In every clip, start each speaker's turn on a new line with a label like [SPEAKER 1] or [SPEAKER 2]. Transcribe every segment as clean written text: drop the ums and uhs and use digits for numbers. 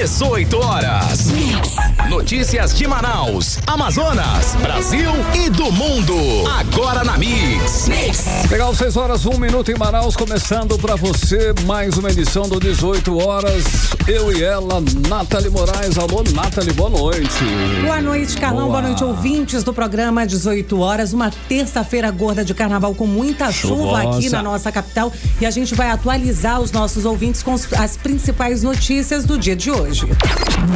[SPEAKER 1] 18 horas. Notícias de Manaus, Amazonas, Brasil e do mundo. Agora na Mix.
[SPEAKER 2] Legal, 6 horas, 1 minuto em Manaus, começando pra você mais uma edição do 18 horas. Eu e ela, Nathalie Moraes. Alô, Nathalie, boa noite.
[SPEAKER 3] Boa noite, Carlão. Boa noite, ouvintes do programa 18 horas. Uma terça-feira gorda de carnaval com muita chuva aqui na nossa capital. E a gente vai atualizar os nossos ouvintes com as principais notícias do dia de hoje.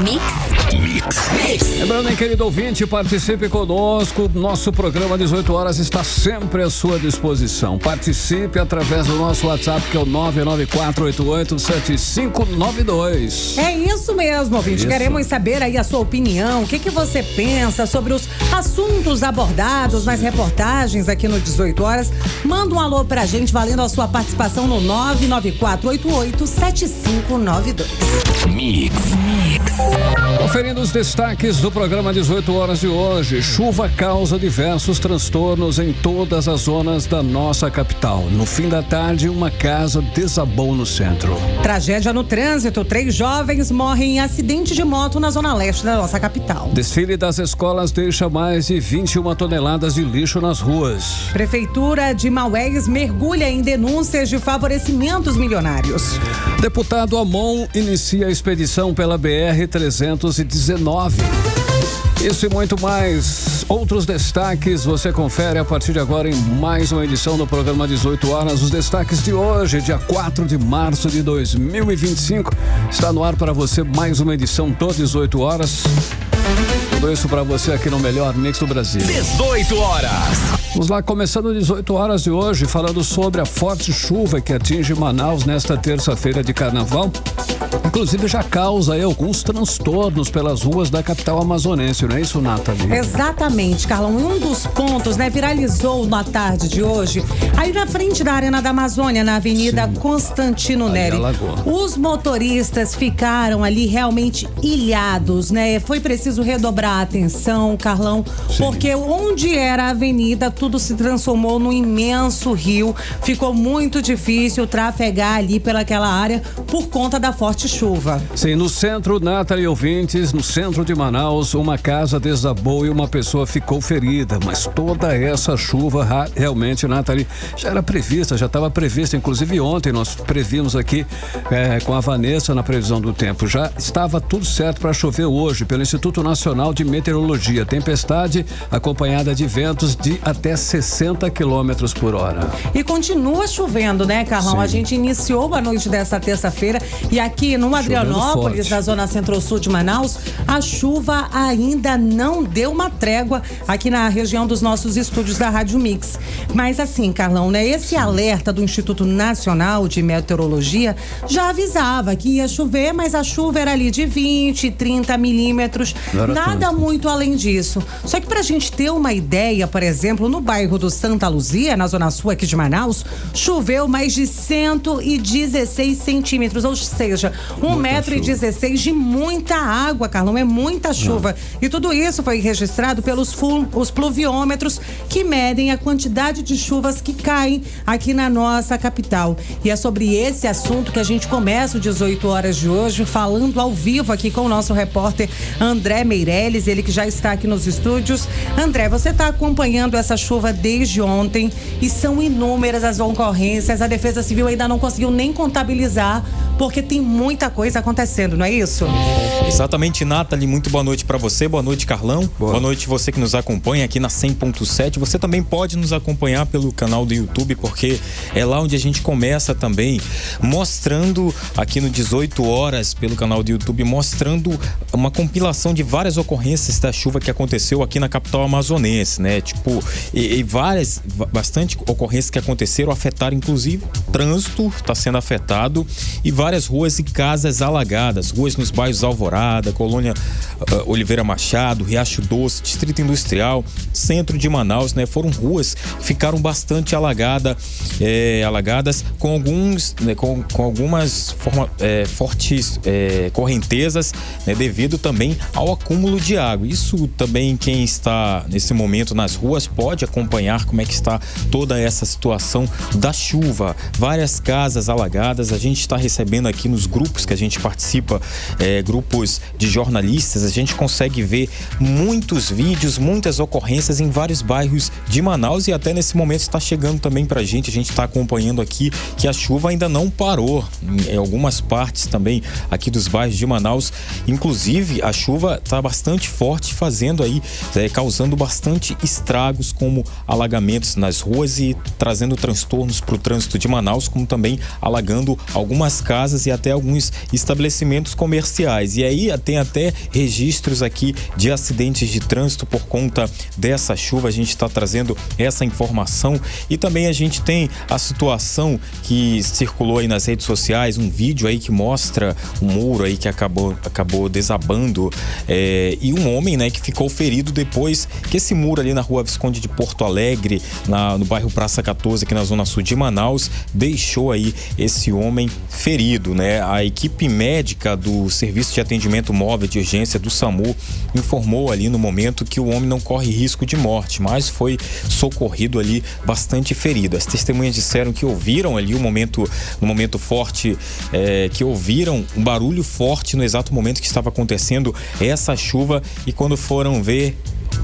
[SPEAKER 1] Mix.
[SPEAKER 2] Lembrando, hein, querido ouvinte, participe conosco. Nosso programa 18 horas está sempre à sua disposição. Participe através do nosso WhatsApp, que é o 994887592.
[SPEAKER 3] É isso mesmo, ouvinte. Queremos saber aí a sua opinião. O que você pensa sobre os assuntos abordados nas reportagens aqui no 18 horas? Manda um alô pra gente, valendo a sua participação no 994887592.
[SPEAKER 1] Mix.
[SPEAKER 2] Conferindo os destaques do programa 18 horas de hoje. Chuva causa diversos transtornos em todas as zonas da nossa capital. No fim da tarde, uma casa desabou no centro.
[SPEAKER 3] Tragédia no trânsito. 3 jovens morrem em acidente de moto na zona leste da nossa capital.
[SPEAKER 2] Desfile das escolas deixa mais de 21 toneladas de lixo nas ruas.
[SPEAKER 3] Prefeitura de Maués mergulha em denúncias de favorecimentos milionários.
[SPEAKER 2] Deputado Amon inicia a expedição pela BR-319. Isso e muito mais. Outros destaques você confere a partir de agora em mais uma edição do programa 18 horas. Os destaques de hoje, dia 4 de março de 2025. Está no ar para você mais uma edição do 18 horas. Tudo isso para você aqui no melhor mix do Brasil.
[SPEAKER 1] 18 horas.
[SPEAKER 2] Vamos lá, começando 18 horas de hoje, falando sobre a forte chuva que atinge Manaus nesta terça-feira de carnaval. Inclusive já causa aí alguns transtornos pelas ruas da capital amazonense, não é isso, Nathalie?
[SPEAKER 3] Exatamente, Carlão. Um dos pontos, viralizou na tarde de hoje, aí na frente da Arena da Amazônia, na Avenida Constantino Neri. Os motoristas ficaram ali realmente ilhados, Foi preciso redobrar a atenção, Carlão, porque onde era a avenida, tudo se transformou num imenso rio. Ficou muito difícil trafegar ali pelaquela área por conta da forte chuva.
[SPEAKER 2] Sim, no centro, Nathalie, ouvintes, no centro de Manaus, uma casa desabou e uma pessoa ficou ferida. Mas toda essa chuva, realmente, Nathalie, já era prevista, já estava prevista. Inclusive ontem nós previmos aqui com a Vanessa na previsão do tempo. Já estava tudo certo para chover hoje pelo Instituto Nacional de Meteorologia. Tempestade acompanhada de ventos de até 60 quilômetros por hora.
[SPEAKER 3] E continua chovendo, Carlão? Sim. A gente iniciou a noite dessa terça-feira e aqui no Adrianópolis, na zona centro-sul de Manaus, a chuva ainda não deu uma trégua aqui na região dos nossos estúdios da Rádio Mix. Mas assim, Carlão, esse alerta do Instituto Nacional de Meteorologia já avisava que ia chover, mas a chuva era ali de 20, 30 milímetros, nada muito além disso. Só que pra gente ter uma ideia, por exemplo, no bairro do Santa Luzia, na zona sul aqui de Manaus, choveu mais de 116 centímetros, ou seja, 1,16 m de muita água, Carlão, é muita chuva. E tudo isso foi registrado pelos os pluviômetros que medem a quantidade de chuvas que caem aqui na nossa capital. E é sobre esse assunto que a gente começa o 18 horas de hoje, falando ao vivo aqui com o nosso repórter André Meirelles, ele que já está aqui nos estúdios. André, você está acompanhando essa chuva desde ontem e são inúmeras as ocorrências. A Defesa Civil ainda não conseguiu nem contabilizar, porque tem muita coisa acontecendo, não é isso?
[SPEAKER 4] Exatamente, Nathalie, muito boa noite para você, boa noite, Carlão, boa noite você que nos acompanha aqui na 100.7, você também pode nos acompanhar pelo canal do YouTube, porque é lá onde a gente começa também, mostrando aqui no 18 horas, pelo canal do YouTube, mostrando uma compilação de várias ocorrências da chuva que aconteceu aqui na capital amazonense, e bastante ocorrências que aconteceram, afetaram inclusive o trânsito, está sendo afetado, e várias ruas e casas alagadas, ruas nos bairros Alvorada, Colônia Oliveira Machado, Riacho Doce, Distrito Industrial, centro de Manaus, foram ruas que ficaram bastante alagadas com algumas fortes correntezas, devido também ao acúmulo de água. Isso também quem está nesse momento nas ruas pode acompanhar como é que está toda essa situação da chuva. Várias casas alagadas, a gente está recebendo aqui nos grupos grupos que a gente participa, grupos de jornalistas, a gente consegue ver muitos vídeos, muitas ocorrências em vários bairros de Manaus, e até nesse momento está chegando também pra gente, a gente está acompanhando aqui que a chuva ainda não parou em algumas partes também aqui dos bairros de Manaus. Inclusive a chuva está bastante forte, fazendo aí, causando bastante estragos, como alagamentos nas ruas e trazendo transtornos para o trânsito de Manaus, como também alagando algumas casas e até alguns estabelecimentos comerciais. E aí tem até registros aqui de acidentes de trânsito por conta dessa chuva. A gente está trazendo essa informação, e também a gente tem a situação que circulou aí nas redes sociais, um vídeo aí que mostra um muro aí que acabou desabando, e um homem, né, que ficou ferido depois que esse muro ali na rua Visconde de Porto Alegre, no bairro Praça 14, aqui na zona sul de Manaus, deixou aí esse homem ferido, né? A equipe médica do Serviço de Atendimento Móvel de Urgência do SAMU informou ali no momento que o homem não corre risco de morte, mas foi socorrido ali bastante ferido. As testemunhas disseram que ouviram ali no momento forte, que ouviram um barulho forte no exato momento que estava acontecendo essa chuva, e quando foram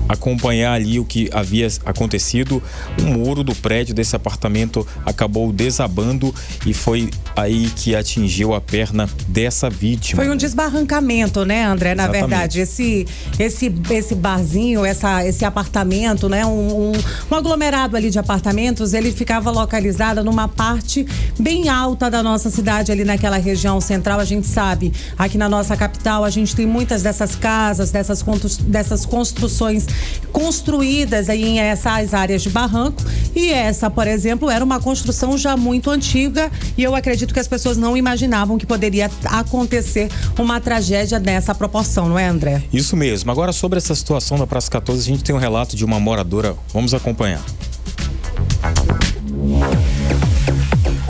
[SPEAKER 4] acompanhar ali o que havia acontecido, o muro do prédio desse apartamento acabou desabando, e foi aí que atingiu a perna dessa vítima.
[SPEAKER 3] Foi um desbarrancamento, né, André?
[SPEAKER 4] Exatamente.
[SPEAKER 3] Na verdade, esse barzinho, esse apartamento, né, um aglomerado ali de apartamentos, ele ficava localizado numa parte bem alta da nossa cidade, ali naquela região central. A gente sabe, aqui na nossa capital, a gente tem muitas dessas casas, dessas construções construídas aí em essas áreas de barranco, e essa, por exemplo, era uma construção já muito antiga, e eu acredito que as pessoas não imaginavam que poderia acontecer uma tragédia nessa proporção, não é, André?
[SPEAKER 4] Isso mesmo. Agora, sobre essa situação da Praça 14, a gente tem um relato de uma moradora. Vamos acompanhar.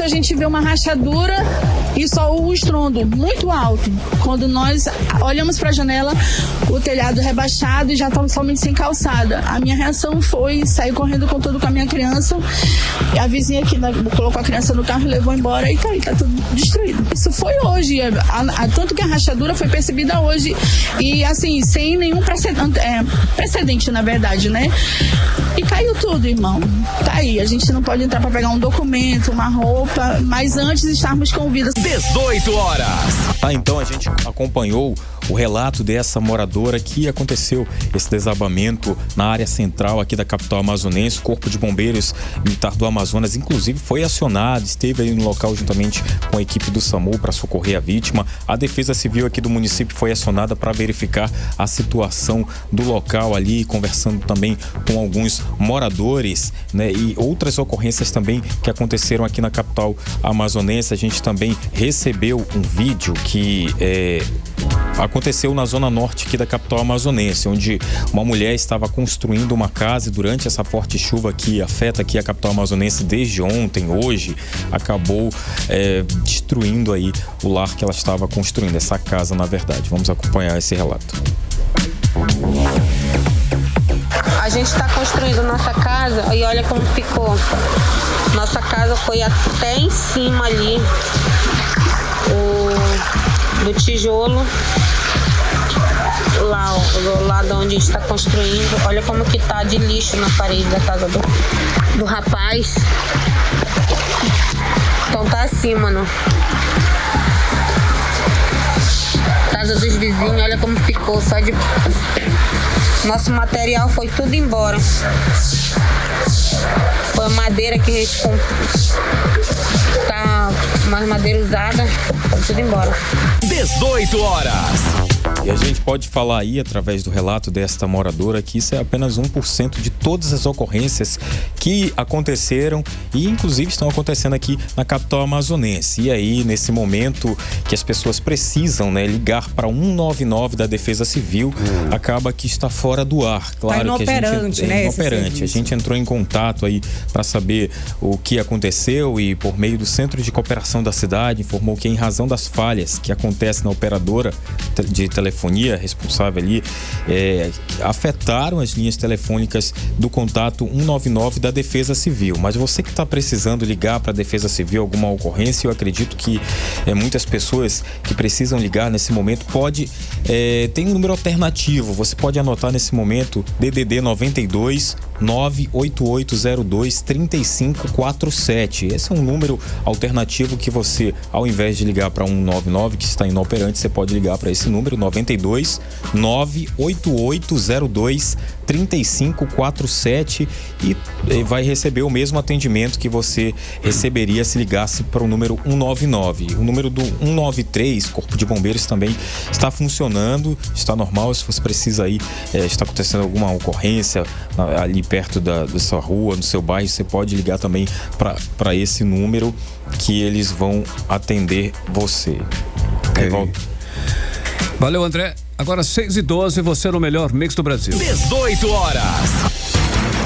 [SPEAKER 5] A gente vê uma rachadura e só o estrondo muito alto. Quando nós olhamos para a janela, o telhado rebaixado e já estava somente sem calçada. A minha reação foi sair correndo com a minha criança. E a vizinha aqui colocou a criança no carro e levou embora, e tá tudo destruído. Isso foi hoje, tanto que a rachadura foi percebida hoje, e assim, sem nenhum precedente, na verdade, né? E caiu tudo, irmão. Tá aí, a gente não pode entrar para pegar um documento, uma roupa, mas antes estarmos com vidas.
[SPEAKER 1] 18 horas.
[SPEAKER 4] Então a gente acompanhou o relato dessa moradora que aconteceu esse desabamento na área central aqui da capital amazonense. O Corpo de Bombeiros Militar do Amazonas, inclusive, foi acionado, esteve aí no local juntamente com a equipe do SAMU para socorrer a vítima. A Defesa Civil aqui do município foi acionada para verificar a situação do local ali, conversando também com alguns moradores, né? E outras ocorrências também que aconteceram aqui na capital amazonense. A gente também recebeu um vídeo que aconteceu na zona norte aqui da capital amazonense, onde uma mulher estava construindo uma casa, e durante essa forte chuva que afeta aqui a capital amazonense desde ontem, hoje, acabou destruindo aí o lar que ela estava construindo, essa casa, na verdade. Vamos acompanhar esse relato.
[SPEAKER 6] A gente está construindo nossa casa e olha como ficou. Nossa casa foi até em cima ali do tijolo, lá do lado onde a gente está construindo. Olha como que tá de lixo na parede da casa do rapaz. Então tá assim, mano. Casa dos vizinhos, olha como ficou, só de... Nosso material foi tudo embora. Foi a madeira que a gente comprou. Tá mais madeira usada, foi tudo embora.
[SPEAKER 1] 18 horas.
[SPEAKER 4] E a gente pode falar aí, através do relato desta moradora, que isso é apenas 1% de todas as ocorrências que aconteceram e inclusive estão acontecendo aqui na capital amazonense. E aí, nesse momento que as pessoas precisam, né, ligar para 199 da Defesa Civil, acaba que está fora do ar. Claro,
[SPEAKER 3] tá inoperante,
[SPEAKER 4] que a gente, inoperante. A gente entrou em contato aí para saber o que aconteceu e, por meio do Centro de Cooperação da cidade, informou que, em razão das falhas que acontecem na operadora de telefone telefonia responsável ali afetaram as linhas telefônicas do contato 199 da Defesa Civil. Mas você que está precisando ligar para a Defesa Civil alguma ocorrência, eu acredito que muitas pessoas que precisam ligar nesse momento tem um número alternativo. Você pode anotar nesse momento DDD 92 98802 3547. Esse é um número alternativo que você, ao invés de ligar para 199 que está inoperante, você pode ligar para esse número 92 98802 3547 e vai receber o mesmo atendimento que você receberia se ligasse para o número 199. O número do 193, Corpo de Bombeiros, também está funcionando, está normal. Se você precisa aí, está acontecendo alguma ocorrência ali perto da sua rua, no seu bairro, você pode ligar também para esse número que eles vão atender você.
[SPEAKER 2] Okay. Valeu, André. Agora 6h12, você no melhor mix do Brasil.
[SPEAKER 1] 18 horas.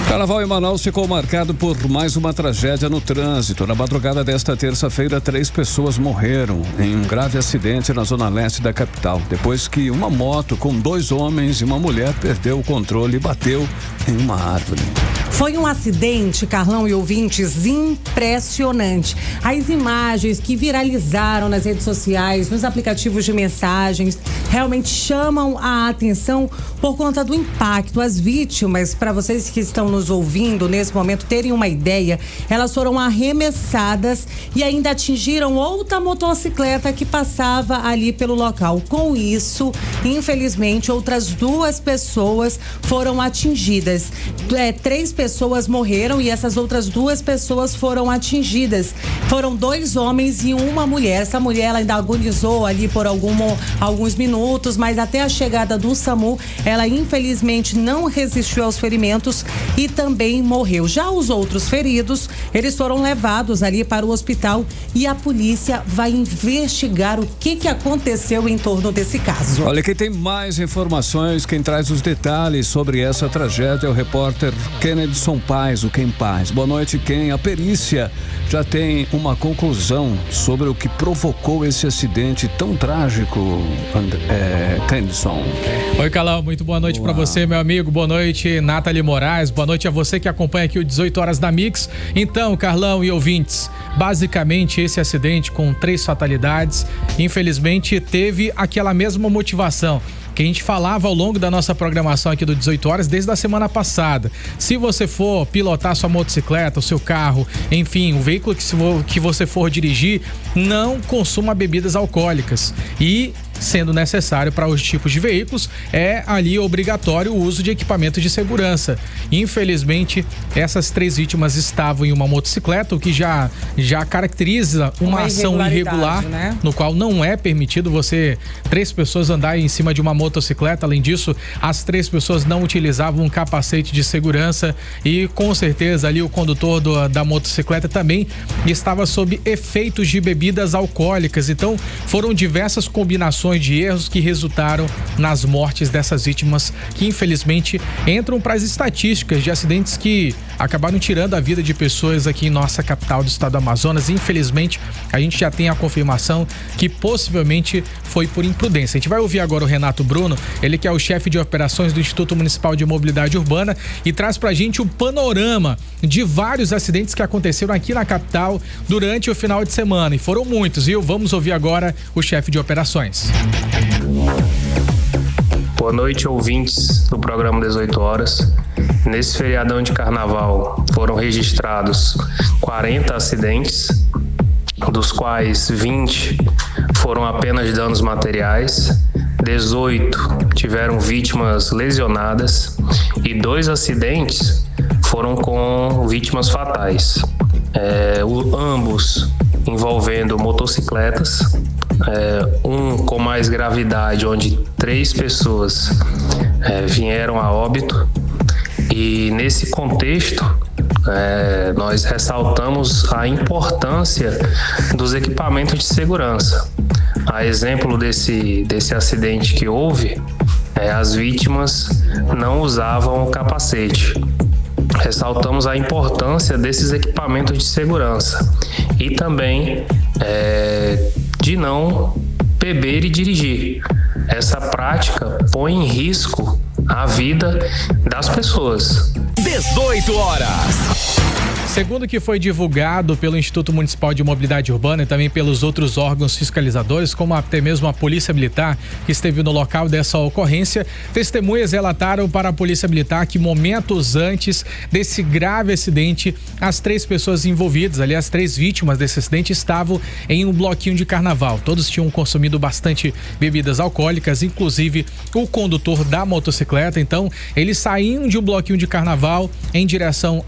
[SPEAKER 2] Carnaval em Manaus ficou marcado por mais uma tragédia no trânsito. Na madrugada desta terça-feira, 3 pessoas morreram em um grave acidente na zona leste da capital, depois que uma moto com 2 homens e uma mulher perdeu o controle e bateu em uma árvore.
[SPEAKER 3] Foi um acidente, Carlão e ouvintes, impressionante. As imagens que viralizaram nas redes sociais, nos aplicativos de mensagens, realmente chamam a atenção por conta do impacto. As vítimas, para vocês que estão nos ouvindo nesse momento terem uma ideia, elas foram arremessadas e ainda atingiram outra motocicleta que passava ali pelo local. Com isso, infelizmente, outras 2 pessoas foram atingidas. 3 pessoas morreram e essas outras 2 pessoas foram atingidas. Foram 2 homens e uma mulher. Essa mulher ela ainda agonizou ali por alguns minutos, mas até a chegada do SAMU, ela infelizmente não resistiu aos ferimentos e também morreu. Já os outros feridos, eles foram levados ali para o hospital e a polícia vai investigar o que aconteceu em torno desse caso.
[SPEAKER 2] Olha, quem tem mais informações, quem traz os detalhes sobre essa tragédia é o repórter Kennedson Paz, o Ken Paz. Boa noite, Ken. A perícia já tem uma conclusão sobre o que provocou esse acidente tão trágico, Kennedson.
[SPEAKER 7] Oi, Carlão, muito boa noite para você, meu amigo. Boa noite, Nathalie Moraes. Boa noite a você que acompanha aqui o 18 horas da Mix. Então, Carlão e ouvintes, basicamente esse acidente com 3 fatalidades, infelizmente teve aquela mesma motivação que a gente falava ao longo da nossa programação aqui do 18 horas desde a semana passada. Se você for pilotar sua motocicleta, o seu carro, enfim, o veículo que você for dirigir, não consuma bebidas alcoólicas. E sendo necessário para os tipos de veículos, é ali obrigatório o uso de equipamento de segurança. Infelizmente, essas 3 vítimas estavam em uma motocicleta, o que já caracteriza uma ação irregular, né? No qual não é permitido 3 pessoas andarem em cima de uma motocicleta. Além disso, as 3 pessoas não utilizavam um capacete de segurança e com certeza ali o condutor da motocicleta também estava sob efeitos de bebidas alcoólicas. Então, foram diversas combinações de erros que resultaram nas mortes dessas vítimas, que infelizmente entram para as estatísticas de acidentes que acabaram tirando a vida de pessoas aqui em nossa capital do estado do Amazonas. Infelizmente, a gente já tem a confirmação que possivelmente foi por imprudência. A gente vai ouvir agora o Renato Bruno, ele que é o chefe de operações do Instituto Municipal de Mobilidade Urbana e traz pra gente um panorama de vários acidentes que aconteceram aqui na capital durante o final de semana, e foram muitos, viu? Vamos ouvir agora o chefe de operações.
[SPEAKER 8] Boa noite, ouvintes do programa 18 horas. Nesse feriadão de carnaval foram registrados 40 acidentes, dos quais 20 foram apenas danos materiais, 18 tiveram vítimas lesionadas e 2 acidentes foram com vítimas fatais. Ambos envolvendo motocicletas, um com mais gravidade, onde 3 pessoas vieram a óbito. E nesse contexto, nós ressaltamos a importância dos equipamentos de segurança. A exemplo desse acidente que houve, as vítimas não usavam o capacete. Ressaltamos a importância desses equipamentos de segurança e também de não beber e dirigir. essa prática põe em risco a vida das pessoas.
[SPEAKER 1] 18 horas.
[SPEAKER 7] Segundo o que foi divulgado pelo Instituto Municipal de Mobilidade Urbana e também pelos outros órgãos fiscalizadores, como até mesmo a Polícia Militar, que esteve no local dessa ocorrência, testemunhas relataram para a Polícia Militar que momentos antes desse grave acidente, as 3 pessoas envolvidas, aliás, 3 vítimas desse acidente, estavam em um bloquinho de carnaval. Todos tinham consumido bastante bebidas alcoólicas, inclusive o condutor da motocicleta. Então, eles saíam de um bloquinho de carnaval em direção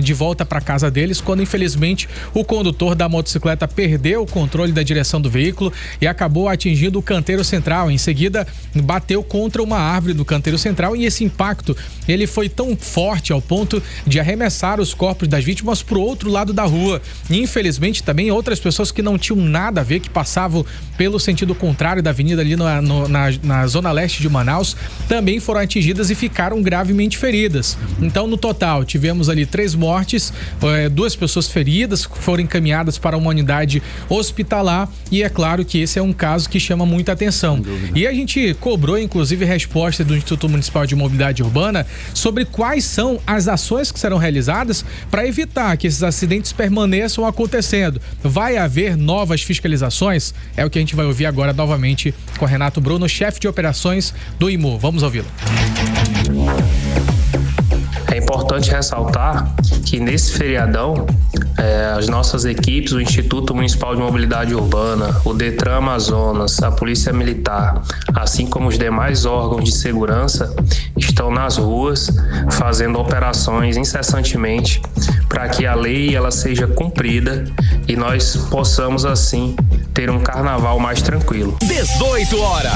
[SPEAKER 7] de volta para casa deles, quando infelizmente o condutor da motocicleta perdeu o controle da direção do veículo e acabou atingindo o canteiro central. Em seguida, bateu contra uma árvore do canteiro central e esse impacto ele foi tão forte ao ponto de arremessar os corpos das vítimas para o outro lado da rua. E, infelizmente, também outras pessoas que não tinham nada a ver, que passavam pelo sentido contrário da avenida ali na zona leste de Manaus, também foram atingidas e ficaram gravemente feridas. Então, no total, tivemos ali 3 mortes, 2 pessoas feridas, foram encaminhadas para uma unidade hospitalar e é claro que esse é um caso que chama muita atenção. E a gente cobrou, inclusive, resposta do Instituto Municipal de Mobilidade Urbana sobre quais são as ações que serão realizadas para evitar que esses acidentes permaneçam acontecendo. Vai haver novas fiscalizações? É o que a gente vai ouvir agora novamente com Renato Bruno, chefe de operações do IMU. Vamos ouvi-lo.
[SPEAKER 8] É importante ressaltar que nesse feriadão, as nossas equipes, o Instituto Municipal de Mobilidade Urbana, o Detran Amazonas, a Polícia Militar, assim como os demais órgãos de segurança, estão nas ruas fazendo operações incessantemente para que a lei ela seja cumprida e nós possamos assim ter um carnaval mais tranquilo.
[SPEAKER 1] 18 horas.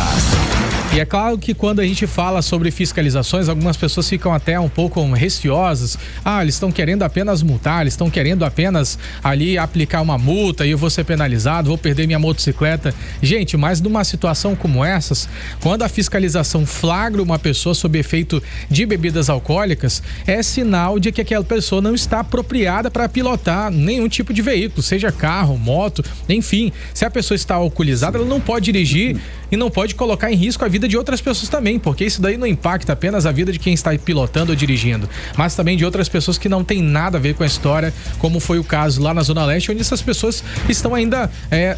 [SPEAKER 7] E é claro que quando a gente fala sobre fiscalizações, algumas pessoas ficam até um pouco receosas. Eles estão querendo apenas multar, eles estão querendo apenas ali aplicar uma multa e eu vou ser penalizado, vou perder minha motocicleta. Gente, mas numa situação como essas, quando a fiscalização flagra uma pessoa sob efeito de bebidas alcoólicas, é sinal de que aquela pessoa não está apropriada para pilotar nenhum tipo de veículo, seja carro, moto, enfim. Se a pessoa está alcoolizada, ela não pode dirigir e não pode colocar em risco a vida de outras pessoas também, porque isso daí não impacta apenas a vida de quem está pilotando ou dirigindo, mas também de outras pessoas que não tem nada a ver com a história, como foi o caso lá na Zona Leste, onde essas pessoas estão ainda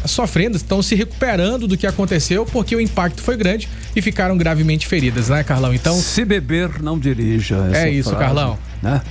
[SPEAKER 7] sofrendo, estão se recuperando do que aconteceu, porque o impacto foi grande e ficaram gravemente feridas, né, Carlão? Então,
[SPEAKER 2] se beber, não dirija.
[SPEAKER 7] É isso, frase, Carlão.
[SPEAKER 2] Né?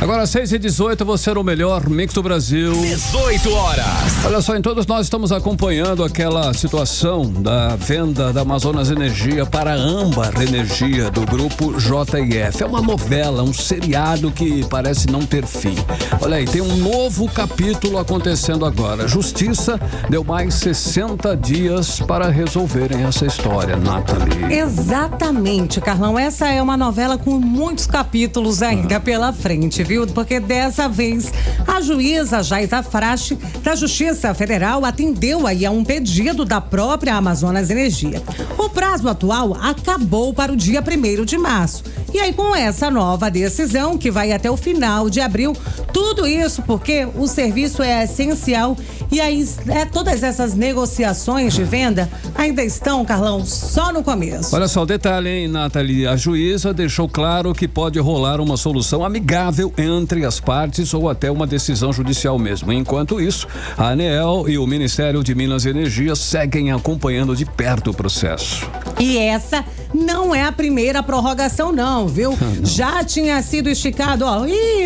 [SPEAKER 2] Agora, 6h18, você era o melhor mix do Brasil.
[SPEAKER 1] 18 horas.
[SPEAKER 2] Olha só, em todos nós estamos acompanhando aquela situação da venda da Amazonas Energia para a Âmbar Energia do grupo JF. É uma novela, um seriado que parece não ter fim. Olha aí, tem um novo capítulo acontecendo agora. A Justiça deu mais 60 dias para resolverem essa história, Nathalie.
[SPEAKER 3] Exatamente, Carlão. Essa é uma novela com muitos capítulos ainda pela frente, viu? Porque dessa vez a juíza Jaita Frache da Justiça Federal atendeu aí a um pedido da própria Amazonas Energia. O prazo atual acabou para o dia 1º de março. E aí, com essa nova decisão, que vai até o final de abril, tudo isso porque o serviço é essencial e aí todas essas negociações de venda ainda estão, Carlão, só no começo.
[SPEAKER 2] Olha só, o detalhe, hein, Nathalie? A juíza deixou claro que pode rolar uma solução amigável entre as partes ou até uma decisão judicial mesmo. Enquanto isso, a ANEEL e o Ministério de Minas e Energia seguem acompanhando de perto o processo.
[SPEAKER 3] E essa não é a primeira prorrogação não, viu? Não. Já tinha sido esticado,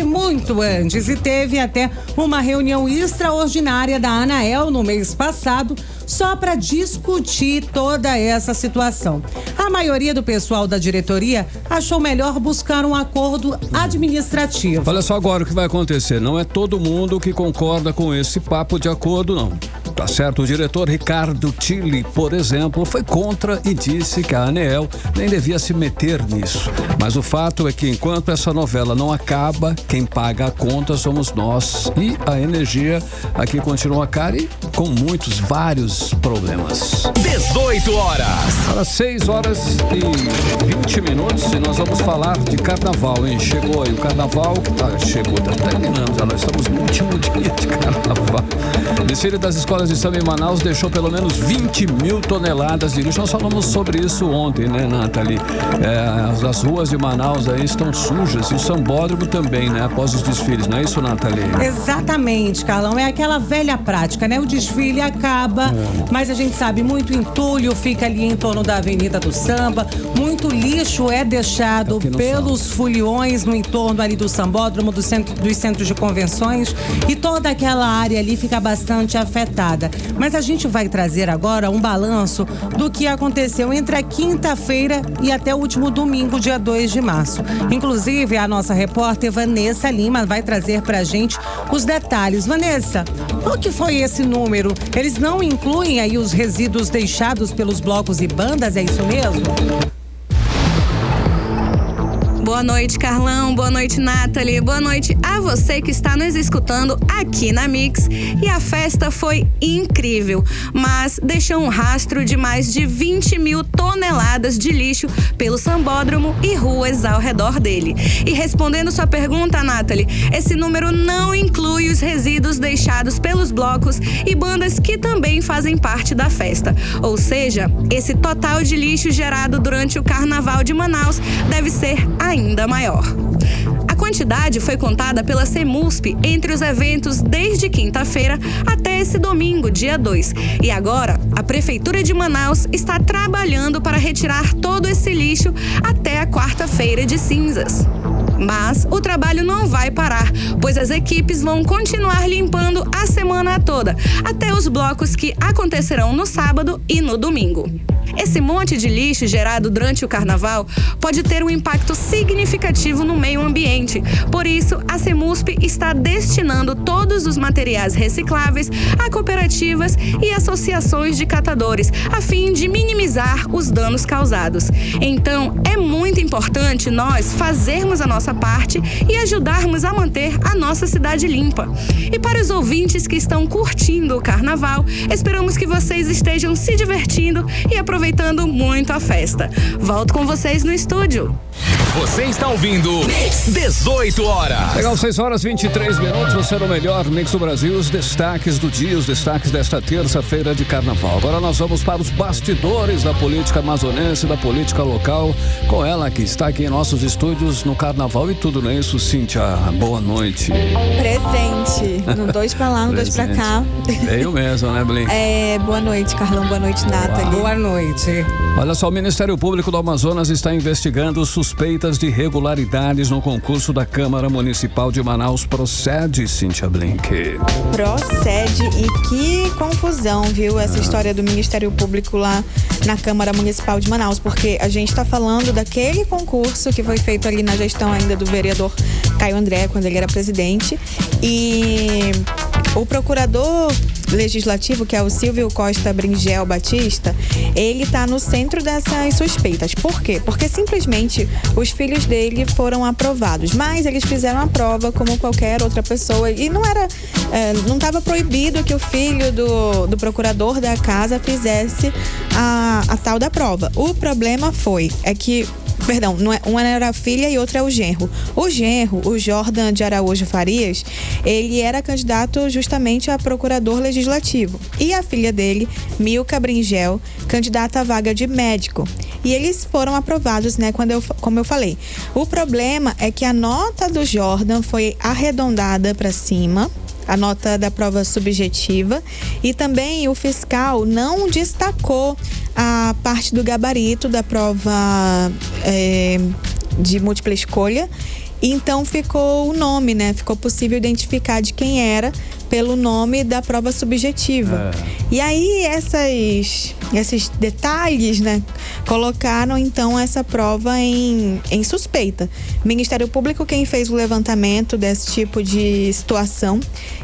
[SPEAKER 3] muito antes, e teve até uma reunião extraordinária da ANEEL no mês passado só para discutir toda essa situação. A maioria do pessoal da diretoria achou melhor buscar um acordo administrativo.
[SPEAKER 2] Olha só agora o que vai acontecer. Não é todo mundo que concorda com esse papo de acordo, não. Tá certo? O diretor Ricardo Tilly, por exemplo, foi contra e disse que a ANEEL nem devia se meter nisso. Mas o fato é que enquanto essa novela não acaba, quem paga a conta somos nós. E a energia aqui continua cara e com vários problemas.
[SPEAKER 1] 18 18 horas.
[SPEAKER 2] Para 6 horas e 20 minutos e nós vamos falar de carnaval, hein? Chegou aí o carnaval, tá terminando já, nós estamos no último dia de carnaval. O desfile das escolas de samba em Manaus deixou pelo menos 20 mil toneladas de lixo. Nós falamos sobre isso ontem, né, Nathalie? As ruas de Manaus aí estão sujas e o sambódromo também, né? Após os desfiles, não é isso, Nathalie?
[SPEAKER 3] Exatamente, Carlão. É aquela velha prática, né? O desfile acaba, mas a gente sabe, muito entulho fica ali em torno da Avenida do Samba, muito lixo é deixado pelos foliões no entorno ali do sambódromo, dos centros de convenções, e toda aquela área ali fica bastante afetada. Mas a gente vai trazer agora um balanço do que aconteceu entre a quinta-feira e até o último domingo, dia 2 de março. Inclusive, a nossa repórter Vanessa Lima vai trazer pra gente os detalhes. Vanessa, qual que foi esse número? Eles não incluem aí os resíduos deixados pelos blocos e bandas, é isso mesmo?
[SPEAKER 9] Boa noite, Carlão. Boa noite, Nathalie. Boa noite a você que está nos escutando aqui na Mix. E a festa foi incrível, mas deixou um rastro de mais de 20 mil toneladas de lixo pelo sambódromo e ruas ao redor dele. E respondendo sua pergunta, Nathalie, esse número não inclui os resíduos deixados pelos blocos e bandas que também fazem parte da festa. Ou seja, esse total de lixo gerado durante o Carnaval de Manaus deve ser ainda maior. A quantidade foi contada pela CEMUSP entre os eventos desde quinta-feira até esse domingo, dia 2. E agora, a Prefeitura de Manaus está trabalhando para retirar todo esse lixo até a quarta-feira de cinzas. Mas o trabalho não vai parar, pois as equipes vão continuar limpando a semana toda, até os blocos que acontecerão no sábado e no domingo. Esse monte de lixo gerado durante o carnaval pode ter um impacto significativo no meio ambiente. Por isso, a CEMUSP está destinando todos os materiais recicláveis a cooperativas e associações de catadores, a fim de minimizar os danos causados. Então, é muito importante nós fazermos a nossa parte e ajudarmos a manter a nossa cidade limpa. E para os ouvintes que estão curtindo o carnaval, esperamos que vocês estejam se divertindo e aproveitando muito a festa. Volto com vocês no estúdio.
[SPEAKER 1] Você está ouvindo 18 horas.
[SPEAKER 2] Legal, 6 horas e 23 minutos. Você é o melhor Mix do Brasil. Os destaques do dia, os destaques desta terça-feira de carnaval. Agora nós vamos para os bastidores da política amazonense, da política local, com ela que está aqui em nossos estúdios no carnaval e tudo, não é isso, Cíntia? Boa noite.
[SPEAKER 10] Presente. No 2 pra lá, no 2 pra cá.
[SPEAKER 2] É eu mesmo, né, Blink?
[SPEAKER 10] Boa noite, Carlão. Boa noite, Nathalie.
[SPEAKER 3] Boa noite.
[SPEAKER 2] Olha só, o Ministério Público do Amazonas está investigando suspeitas de irregularidades no concurso da Câmara Municipal de Manaus. Procede, Cíntia Blink?
[SPEAKER 10] Procede, e que confusão, viu, essa história do Ministério Público lá na Câmara Municipal de Manaus, porque a gente está falando daquele concurso que foi feito ali na gestão ainda do vereador Caio André, quando ele era presidente, e o procurador legislativo, que é o Silvio Costa Bringel Batista, ele está no centro dessas suspeitas. Por quê? Porque simplesmente os filhos dele foram aprovados, mas eles fizeram a prova como qualquer outra pessoa, e não estava proibido que o filho do procurador da casa fizesse a tal da prova. O problema uma era a filha e outra é o genro. O genro, o Jordan de Araújo Farias, ele era candidato justamente a procurador legislativo. E a filha dele, Milka Bringel, candidata à vaga de médico. E eles foram aprovados, né, como eu falei. O problema é que a nota do Jordan foi arredondada para cima, a nota da prova subjetiva, e também o fiscal não destacou a parte do gabarito da prova de múltipla escolha. Então ficou o nome, né? Ficou possível identificar de quem era pelo nome da prova subjetiva. E aí esses detalhes, né, colocaram então essa prova em suspeita. Ministério Público quem fez o levantamento desse tipo de situação,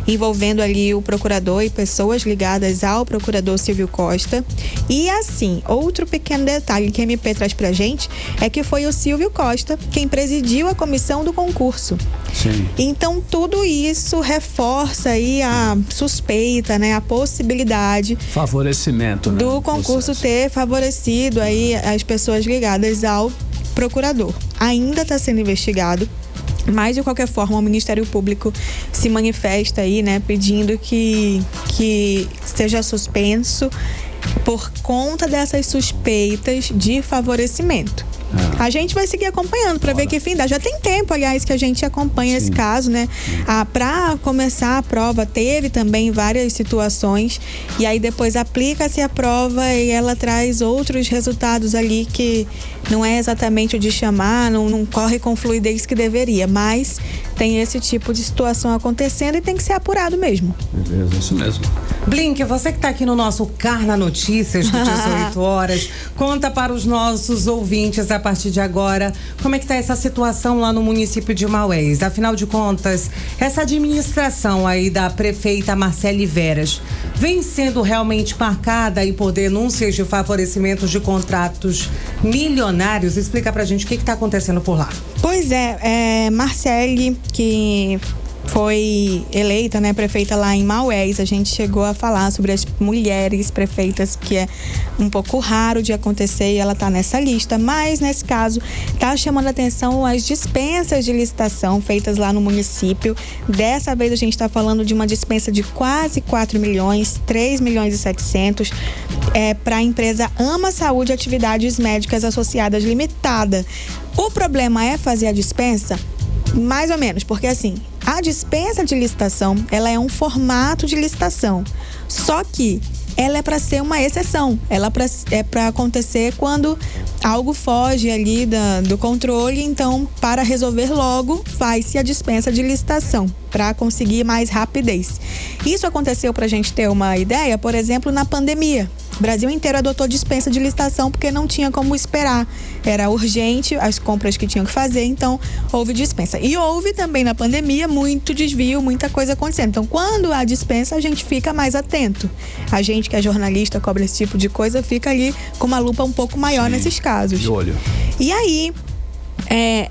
[SPEAKER 10] envolvendo ali o procurador e pessoas ligadas ao procurador Silvio Costa. E assim, outro pequeno detalhe que a MP traz pra gente é que foi o Silvio Costa quem presidiu a comissão do concurso.
[SPEAKER 2] Sim.
[SPEAKER 10] Então tudo isso reforça aí aí a suspeita, né, a possibilidade
[SPEAKER 2] favorecimento, né,
[SPEAKER 10] do concurso ter favorecido aí as pessoas ligadas ao procurador. Ainda está sendo investigado, mas de qualquer forma o Ministério Público se manifesta aí, né, pedindo que seja suspenso por conta dessas suspeitas de favorecimento. A gente vai seguir acompanhando para ver que fim dá. Já tem tempo, aliás, que a gente acompanha esse caso, né? Para começar a prova, teve também várias situações, e aí depois aplica-se a prova e ela traz outros resultados ali que não é exatamente o de chamar, não corre com fluidez que deveria, mas tem esse tipo de situação acontecendo e tem que ser apurado mesmo.
[SPEAKER 2] Beleza, isso mesmo.
[SPEAKER 3] Blink, você que está aqui no nosso Carna Notícias de 18 horas, conta para os nossos ouvintes a partir de agora como é que está essa situação lá no município de Maués. Afinal de contas, essa administração aí da prefeita Marcele Veras vem sendo realmente marcada aí por denúncias de favorecimento de contratos milionários. Explica pra gente o que está acontecendo por lá.
[SPEAKER 10] Pois é, Marcele, que foi eleita, né, prefeita lá em Maués, a gente chegou a falar sobre as mulheres prefeitas, que é um pouco raro de acontecer, e ela tá nessa lista, mas nesse caso tá chamando a atenção as dispensas de licitação feitas lá no município. Dessa vez a gente tá falando de uma dispensa de quase 4 milhões, 3 milhões e 700, para a empresa Ama Saúde Atividades Médicas Associadas Limitada. O problema é fazer a dispensa? Mais ou menos, porque assim, a dispensa de licitação, ela é um formato de licitação, só que ela é para ser uma exceção, ela é para acontecer quando algo foge ali do controle. Então, para resolver logo, faz-se a dispensa de licitação para conseguir mais rapidez. Isso aconteceu, para a gente ter uma ideia, por exemplo, na pandemia. O Brasil inteiro adotou dispensa de licitação porque não tinha como esperar. Era urgente as compras que tinham que fazer, então houve dispensa. E houve também na pandemia muito desvio, muita coisa acontecendo. Então, quando há dispensa, a gente fica mais atento. A gente que é jornalista, cobra esse tipo de coisa, fica ali com uma lupa um pouco maior nesses casos.
[SPEAKER 2] De olho.
[SPEAKER 10] E aí,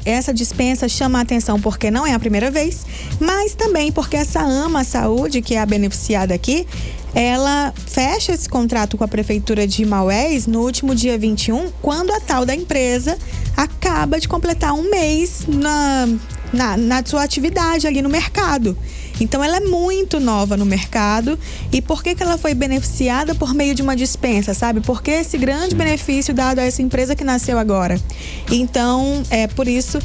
[SPEAKER 10] essa dispensa chama a atenção porque não é a primeira vez, mas também porque essa Ama Saúde, que é a beneficiada aqui, ela fecha esse contrato com a prefeitura de Maués no último dia 21, quando a tal da empresa acaba de completar um mês na sua atividade ali no mercado. Então ela é muito nova no mercado. E por que ela foi beneficiada por meio de uma dispensa, sabe? Porque esse grande benefício dado a essa empresa que nasceu agora. Então é por isso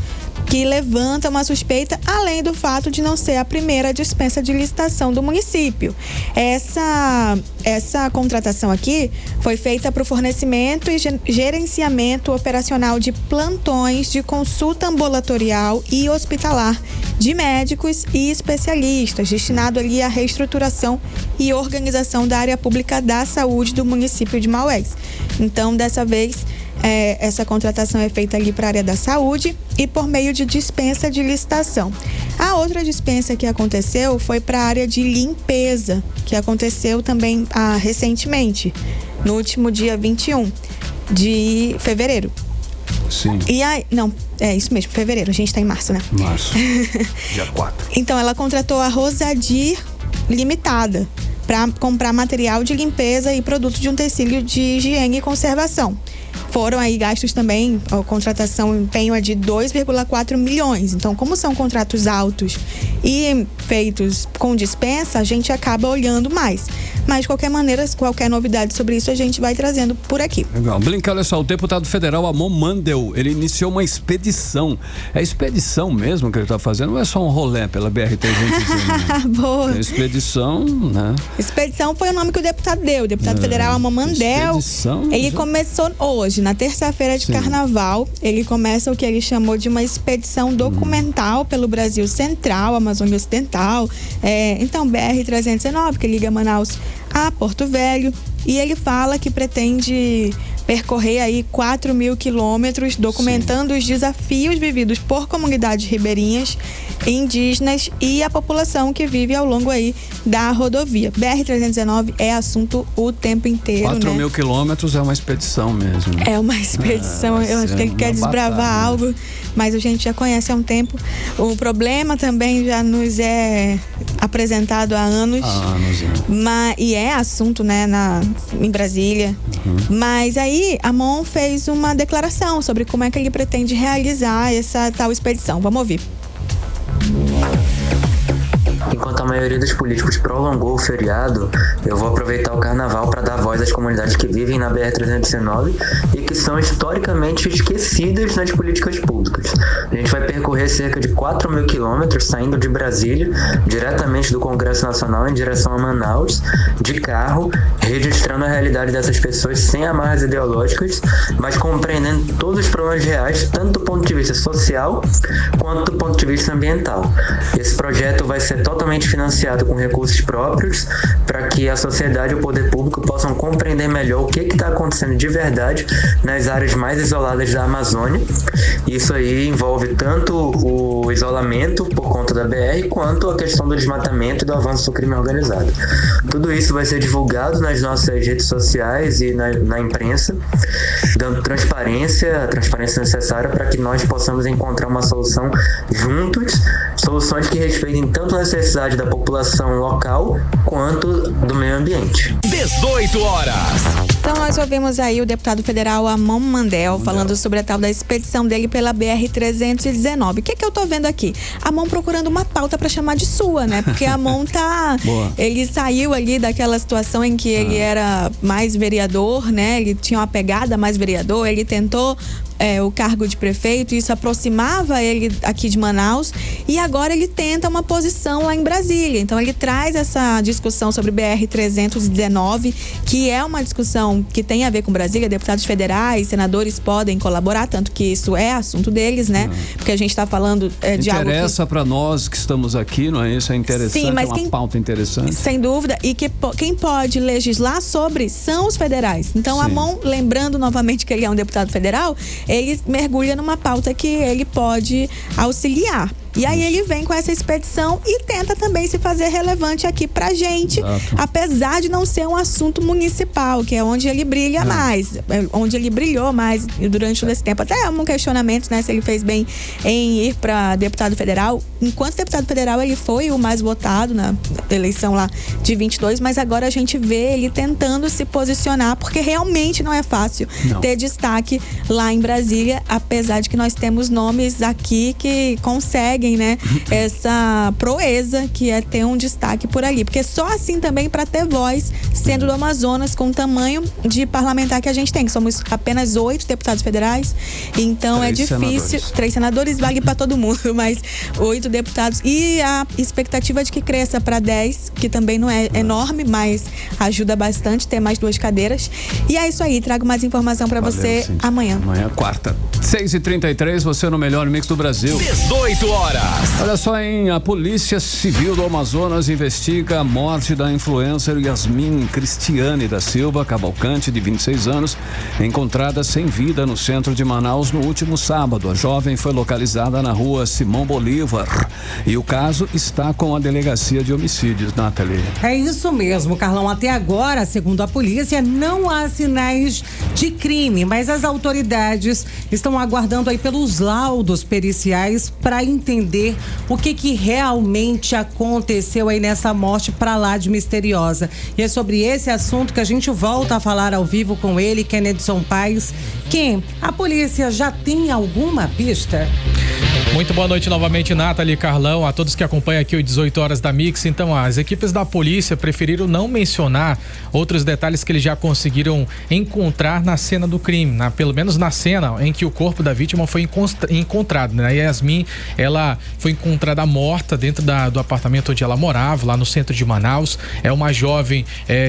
[SPEAKER 10] que levanta uma suspeita, além do fato de não ser a primeira dispensa de licitação do município. Essa contratação aqui foi feita para o fornecimento e gerenciamento operacional de plantões de consulta ambulatorial e hospitalar de médicos e especialistas, destinado ali à reestruturação e organização da área pública da saúde do município de Maués. Então, dessa vez, essa contratação é feita ali para a área da saúde e por meio de dispensa de licitação. A outra dispensa que aconteceu foi para a área de limpeza, que aconteceu também recentemente, no último dia 21 de fevereiro.
[SPEAKER 2] Sim.
[SPEAKER 10] E aí, não, é isso mesmo, fevereiro, a gente tá em março, né?
[SPEAKER 2] Março, dia 4.
[SPEAKER 10] Então, ela contratou a Rosadir Limitada para comprar material de limpeza e produto de utensílio de higiene e conservação. Foram aí gastos também, a contratação, o empenho é de 2,4 milhões. Então, como são contratos altos e feitos com dispensa, a gente acaba olhando mais. Mas, de qualquer maneira, qualquer novidade sobre isso, a gente vai trazendo por aqui.
[SPEAKER 2] Legal. Blink, olha só, o deputado federal Amon Mandel, ele iniciou uma expedição. É expedição mesmo que ele está fazendo ou é só um rolê pela BR-316?
[SPEAKER 10] Boa.
[SPEAKER 2] É expedição, né?
[SPEAKER 10] Expedição foi o nome que o deputado deu. O deputado federal Amon Mandel, ele começou hoje, na terça-feira de Carnaval, ele começa o que ele chamou de uma expedição documental pelo Brasil Central, Amazônia Ocidental, então BR-319, que liga Manaus a Porto Velho, e ele fala que pretende percorrer aí 4.000 quilômetros, documentando os desafios vividos por comunidades ribeirinhas, indígenas e a população que vive ao longo aí da rodovia. BR-319 é assunto o tempo inteiro,
[SPEAKER 2] 4.000 quilômetros é uma expedição mesmo. Né?
[SPEAKER 10] É uma expedição, eu acho que ele quer desbravar algo, mas a gente já conhece há um tempo. O problema também já nos é apresentado há anos. E é assunto, né, em Brasília. Mas aí a MON fez uma declaração sobre como é que ele pretende realizar essa tal expedição. Vamos ouvir.
[SPEAKER 11] Enquanto a maioria dos políticos prolongou o feriado, eu vou aproveitar o carnaval para dar voz às comunidades que vivem na BR-319 e que são historicamente esquecidas nas políticas públicas. A gente vai percorrer cerca de 4.000 quilômetros saindo de Brasília, diretamente do Congresso Nacional em direção a Manaus, de carro, registrando a realidade dessas pessoas sem amarras ideológicas, mas compreendendo todos os problemas reais, tanto do ponto de vista social quanto do ponto de vista ambiental. Esse projeto vai ser totalmente financiado com recursos próprios para que a sociedade e o poder público possam compreender melhor o que está acontecendo de verdade nas áreas mais isoladas da Amazônia. Isso aí envolve tanto o isolamento por conta da BR quanto a questão do desmatamento e do avanço do crime organizado. Tudo isso vai ser divulgado nas nossas redes sociais e na imprensa, dando a transparência necessária para que nós possamos encontrar uma solução juntos, soluções que respeitem tanto a necessidade da população local quanto do meio ambiente.
[SPEAKER 1] 18 horas.
[SPEAKER 10] Então nós ouvimos aí o deputado federal Amon Mandel falando sobre a tal da expedição dele pela BR-319. O que eu tô vendo aqui? Amon procurando uma pauta para chamar de sua, né? Porque Amon ele saiu ali daquela situação em que ele era mais vereador, né? Ele tinha uma pegada mais vereador, ele tentou o cargo de prefeito, isso aproximava ele aqui de Manaus, e agora ele tenta uma posição lá em Brasília. Então ele traz essa discussão sobre BR-319, que é uma discussão que tem a ver com Brasília. Deputados federais, senadores podem colaborar, tanto que isso é assunto deles, né? Porque a gente está falando de algo que
[SPEAKER 2] interessa para nós que estamos aqui, não é isso? É interessante. Sim, mas é uma pauta interessante.
[SPEAKER 10] Sem dúvida, e que quem pode legislar sobre são os federais. Então, Amon, lembrando novamente que ele é um deputado federal, ele mergulha numa pauta que ele pode auxiliar. E aí ele vem com essa expedição e tenta também se fazer relevante aqui pra gente, apesar de não ser um assunto municipal, que é onde ele brilha mais, onde ele brilhou mais durante todo esse tempo. Até um questionamento, né, se ele fez bem em ir pra deputado federal. Enquanto deputado federal, ele foi o mais votado na eleição lá de 22, mas agora a gente vê ele tentando se posicionar, porque realmente não é fácil ter destaque lá em Brasília, apesar de que nós temos nomes aqui que conseguem, né, essa proeza que é ter um destaque por ali, porque só assim também para ter voz, sendo do Amazonas com o tamanho de parlamentar que a gente tem, que somos apenas 8 deputados federais, então é difícil, 3 senadores vale para todo mundo, mas 8 deputados, e a expectativa de que cresça para 10, que também não é enorme, mas ajuda bastante ter mais 2 cadeiras. E é isso aí, trago mais informação para você amanhã.
[SPEAKER 2] Amanhã, quarta, 6h33, você no melhor mix do Brasil.
[SPEAKER 1] 18 horas.
[SPEAKER 2] Olha só, hein? A Polícia Civil do Amazonas investiga a morte da influencer Yasmin Cristiane da Silva Cavalcante, de 26 anos, encontrada sem vida no centro de Manaus no último sábado. A jovem foi localizada na rua Simão Bolívar e o caso está com a Delegacia de Homicídios, Nathalie.
[SPEAKER 3] É isso mesmo, Carlão. Até agora, segundo a polícia, não há sinais de crime, mas as autoridades estão aguardando aí pelos laudos periciais para entender o que realmente aconteceu aí nessa morte pra lá de misteriosa. E é sobre esse assunto que a gente volta a falar ao vivo com ele, Kennedson Paes. Kim, a polícia já tem alguma pista?
[SPEAKER 7] Muito boa noite novamente, Nathalie, Carlão, a todos que acompanham aqui o 18 horas da Mix. Então, as equipes da polícia preferiram não mencionar outros detalhes que eles já conseguiram encontrar na cena do crime, pelo menos na cena em que o corpo da vítima foi encontrado, né? A Yasmin, ela ela foi encontrada morta dentro do apartamento onde ela morava, lá no centro de Manaus. É uma jovem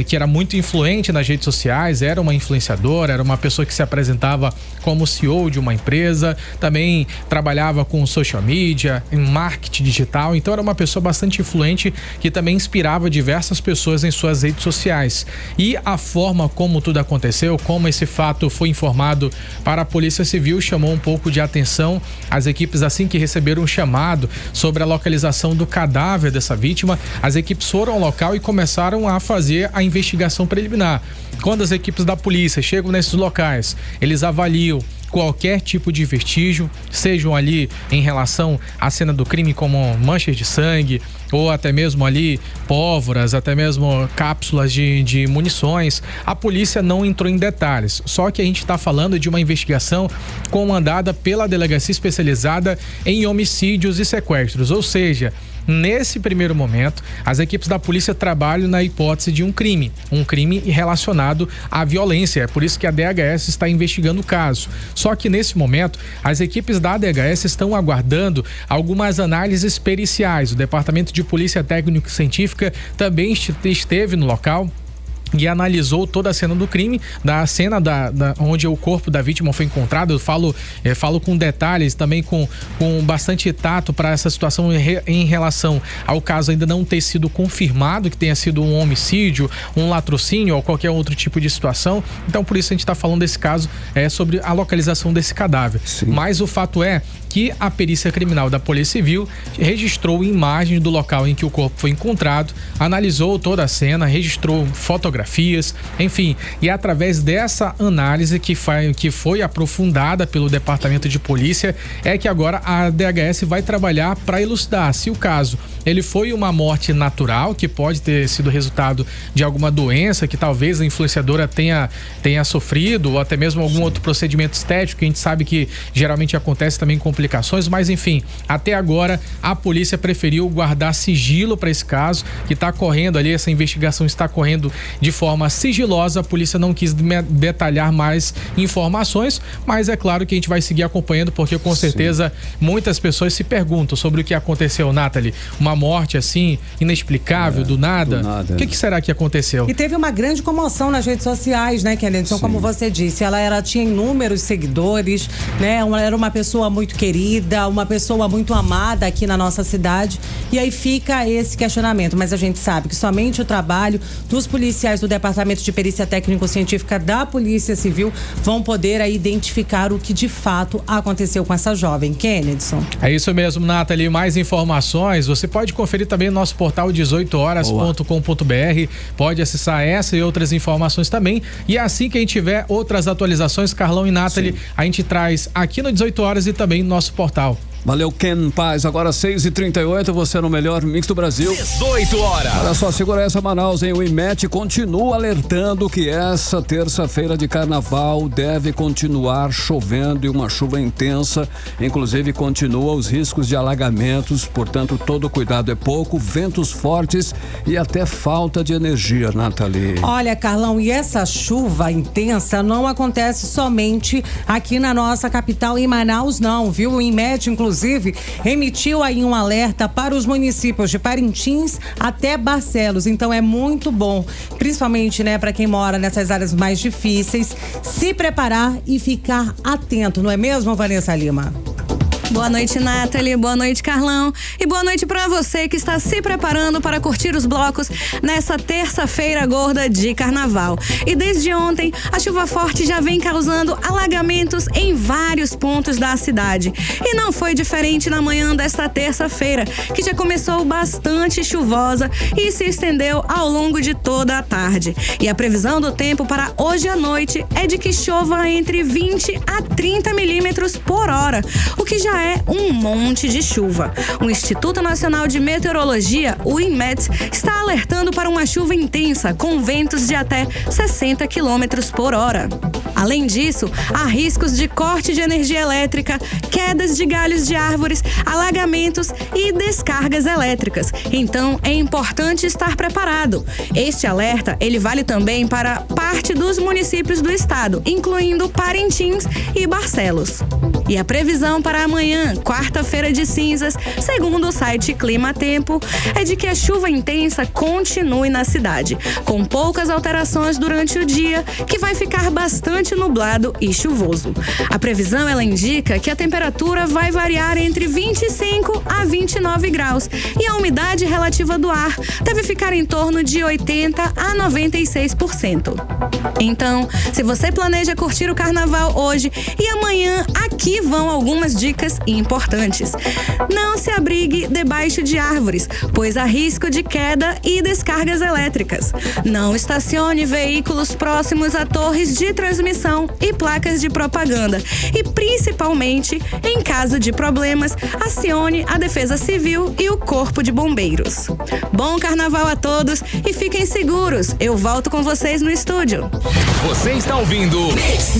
[SPEAKER 7] que era muito influente nas redes sociais, era uma influenciadora, era uma pessoa que se apresentava como CEO de uma empresa, também trabalhava com social media, em marketing digital, então era uma pessoa bastante influente que também inspirava diversas pessoas em suas redes sociais. E a forma como tudo aconteceu, como esse fato foi informado para a Polícia Civil, chamou um pouco de atenção. As equipes, assim que receberam um chamado sobre a localização do cadáver dessa vítima, as equipes foram ao local e começaram a fazer a investigação preliminar. Quando as equipes da polícia chegam nesses locais, eles avaliam qualquer tipo de vestígio, sejam ali em relação à cena do crime, como manchas de sangue, ou até mesmo ali pólvoras, até mesmo cápsulas de munições. A polícia não entrou em detalhes, só que a gente está falando de uma investigação comandada pela Delegacia Especializada em Homicídios e Sequestros, ou seja, nesse primeiro momento, as equipes da polícia trabalham na hipótese de um crime relacionado à violência. É por isso que a DHS está investigando o caso. Só que nesse momento, as equipes da DHS estão aguardando algumas análises periciais. O Departamento de Polícia Técnico-Científica também esteve no local e analisou toda a cena do crime, da cena onde o corpo da vítima foi encontrado. Eu falo com detalhes, também com bastante tato para essa situação em relação ao caso ainda não ter sido confirmado que tenha sido um homicídio, um latrocínio ou qualquer outro tipo de situação. Então, por isso a gente está falando desse caso, sobre a localização desse cadáver. Sim. Mas o fato é que a perícia criminal da Polícia Civil registrou imagens do local em que o corpo foi encontrado, analisou toda a cena, registrou fotografias, enfim, e através dessa análise que foi aprofundada pelo Departamento de Polícia, é que agora a DHS vai trabalhar para elucidar se o caso ele foi uma morte natural, que pode ter sido resultado de alguma doença que talvez a influenciadora tenha sofrido, ou até mesmo algum outro procedimento estético, que a gente sabe que geralmente acontece também complicações, mas enfim, até agora a polícia preferiu guardar sigilo para esse caso, que está correndo ali, essa investigação está correndo de forma sigilosa. A polícia não quis detalhar mais informações, mas é claro que a gente vai seguir acompanhando, porque com certeza muitas pessoas se perguntam sobre o que aconteceu, Nathalie. Uma morte assim, inexplicável, do nada. O que será que aconteceu?
[SPEAKER 3] E teve uma grande comoção nas redes sociais, né, Kennedy? Como você disse, ela tinha inúmeros seguidores, né? Ela era uma pessoa muito querida, uma pessoa muito amada aqui na nossa cidade. E aí fica esse questionamento, mas a gente sabe que somente o trabalho dos policiais do Departamento de Perícia Técnico-Científica da Polícia Civil vão poder aí identificar o que de fato aconteceu com essa jovem. Kennedson.
[SPEAKER 7] É isso mesmo, Nathalie. Mais informações, você pode conferir também no nosso portal 18horas.com.br. Pode acessar essa e outras informações também. E assim que a gente tiver outras atualizações, Carlão e Nathalie, a gente traz aqui no 18 Horas e também no nosso portal.
[SPEAKER 2] Valeu, Ken Paz. Agora 6h38, você no melhor mix do Brasil.
[SPEAKER 1] 18 horas.
[SPEAKER 2] Olha só, segura essa, Manaus, hein? O IMET continua alertando que essa terça-feira de carnaval deve continuar chovendo, e uma chuva intensa. Inclusive, continua os riscos de alagamentos, portanto, todo cuidado é pouco, ventos fortes e até falta de energia, Nathalie.
[SPEAKER 3] Olha, Carlão, e essa chuva intensa não acontece somente aqui na nossa capital, em Manaus, não, viu? O IMET, inclusive, emitiu aí um alerta para os municípios de Parintins até Barcelos. Então é muito bom, principalmente, né, para quem mora nessas áreas mais difíceis, se preparar e ficar atento, não é mesmo, Vanessa Lima?
[SPEAKER 9] Boa noite, Nathalie. Boa noite, Carlão. E boa noite para você que está se preparando para curtir os blocos nessa terça-feira gorda de carnaval. E desde ontem, a chuva forte já vem causando alagamentos em vários pontos da cidade. E não foi diferente na manhã desta terça-feira, que já começou bastante chuvosa e se estendeu ao longo de toda a tarde. E a previsão do tempo para hoje à noite é de que chova entre 20 a 30 milímetros por hora, o que já é um monte de chuva. O Instituto Nacional de Meteorologia, o IMET, está alertando para uma chuva intensa com ventos de até 60 quilômetros por hora. Além disso, há riscos de corte de energia elétrica, quedas de galhos de árvores, alagamentos e descargas descargas elétricas. Então, é importante estar preparado. Este alerta, ele vale também para parte dos municípios do estado, incluindo Parintins e Barcelos. E a previsão para amanhã, quarta-feira de cinzas, segundo o site Clima Tempo, é de que a chuva intensa continue na cidade, com poucas alterações durante o dia, que vai ficar bastante nublado e chuvoso. A previsão, ela indica que a temperatura vai variar entre 25 a 29 graus e a umidade relativa do ar deve ficar em torno de 80 a 96%. Então, se você planeja curtir o carnaval hoje e amanhã, aqui vão algumas dicas importantes. Não se abrigue debaixo de árvores, pois há risco de queda e descargas elétricas. Não estacione veículos próximos a torres de transmissão e placas de propaganda. E, principalmente, em caso de problemas, acione a Defesa Civil e o Corpo de Bombeiros. Bom carnaval a todos e fiquem seguros. Eu volto com vocês no estúdio.
[SPEAKER 1] Você está ouvindo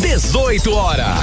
[SPEAKER 1] 18 horas.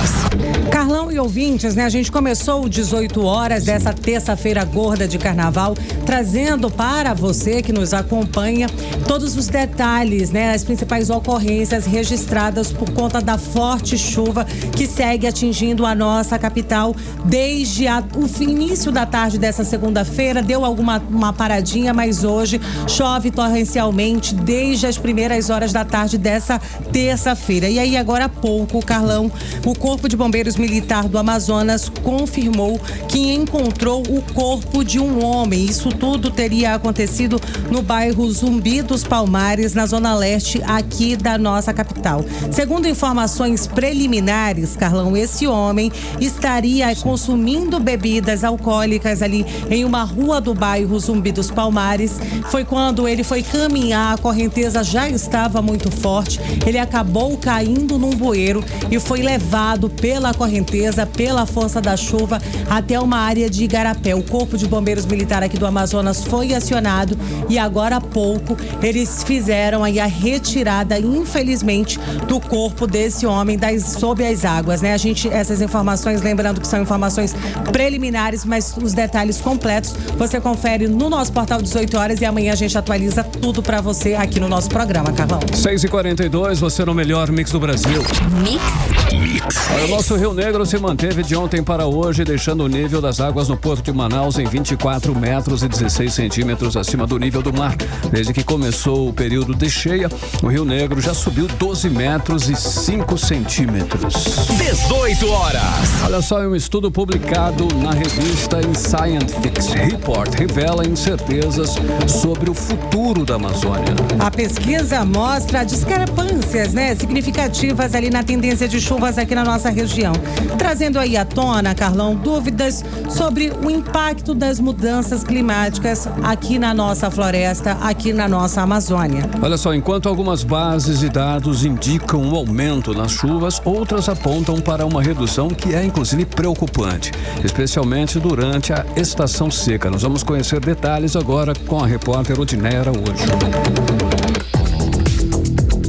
[SPEAKER 3] Carlão e ouvintes, né? A gente começou 18 horas dessa terça-feira gorda de carnaval, trazendo para você que nos acompanha todos os detalhes, né? As principais ocorrências registradas por conta da forte chuva que segue atingindo a nossa capital desde o início da tarde dessa segunda-feira. Deu uma paradinha, mas hoje chove torrencialmente desde as primeiras horas da tarde dessa terça-feira. E aí, agora há pouco, Carlão, o Corpo de Bombeiros Militar do Amazonas confirmou que encontrou o corpo de um homem. Isso tudo teria acontecido no bairro Zumbi dos Palmares, na zona leste aqui da nossa capital. Segundo informações preliminares, Carlão, esse homem estaria consumindo bebidas alcoólicas ali em uma rua do bairro Zumbi dos Palmares. Foi quando ele foi caminhar, a correnteza já estava muito forte, ele acabou caindo num bueiro e foi levado pela correnteza, pela força da chuva, até uma área de Igarapé. O Corpo de Bombeiros Militar aqui do Amazonas foi acionado e agora há pouco eles fizeram aí a retirada, infelizmente, do corpo desse homem sob as águas, né? Essas informações, lembrando que são informações preliminares, mas os detalhes completos você confere no nosso portal 18 horas e amanhã a gente atualiza tudo pra você aqui no nosso programa, Carlão.
[SPEAKER 2] 6h42, você no melhor mix do Brasil. Mix. O nosso Rio Negro se manteve de ontem para hoje, deixando o nível das águas no Porto de Manaus em 24 metros e 16 centímetros acima do nível do mar. Desde que começou o período de cheia, o Rio Negro já subiu 12 metros e 5 centímetros.
[SPEAKER 1] 18 horas.
[SPEAKER 2] Olha só, um estudo publicado na revista Scientific Report revela incertezas sobre o futuro da Amazônia.
[SPEAKER 3] A pesquisa mostra discrepâncias, né, significativas ali na tendência de chuvas aqui na nossa região, trazendo aí à tona, Carlão, dúvidas sobre o impacto das mudanças climáticas aqui na nossa floresta, aqui na nossa Amazônia.
[SPEAKER 2] Olha só, enquanto algumas bases de dados indicam um aumento nas chuvas, outras apontam para uma redução que é inclusive preocupante, especialmente durante a estação seca. Nós vamos conhecer detalhes agora com a repórter Odineia Araújo.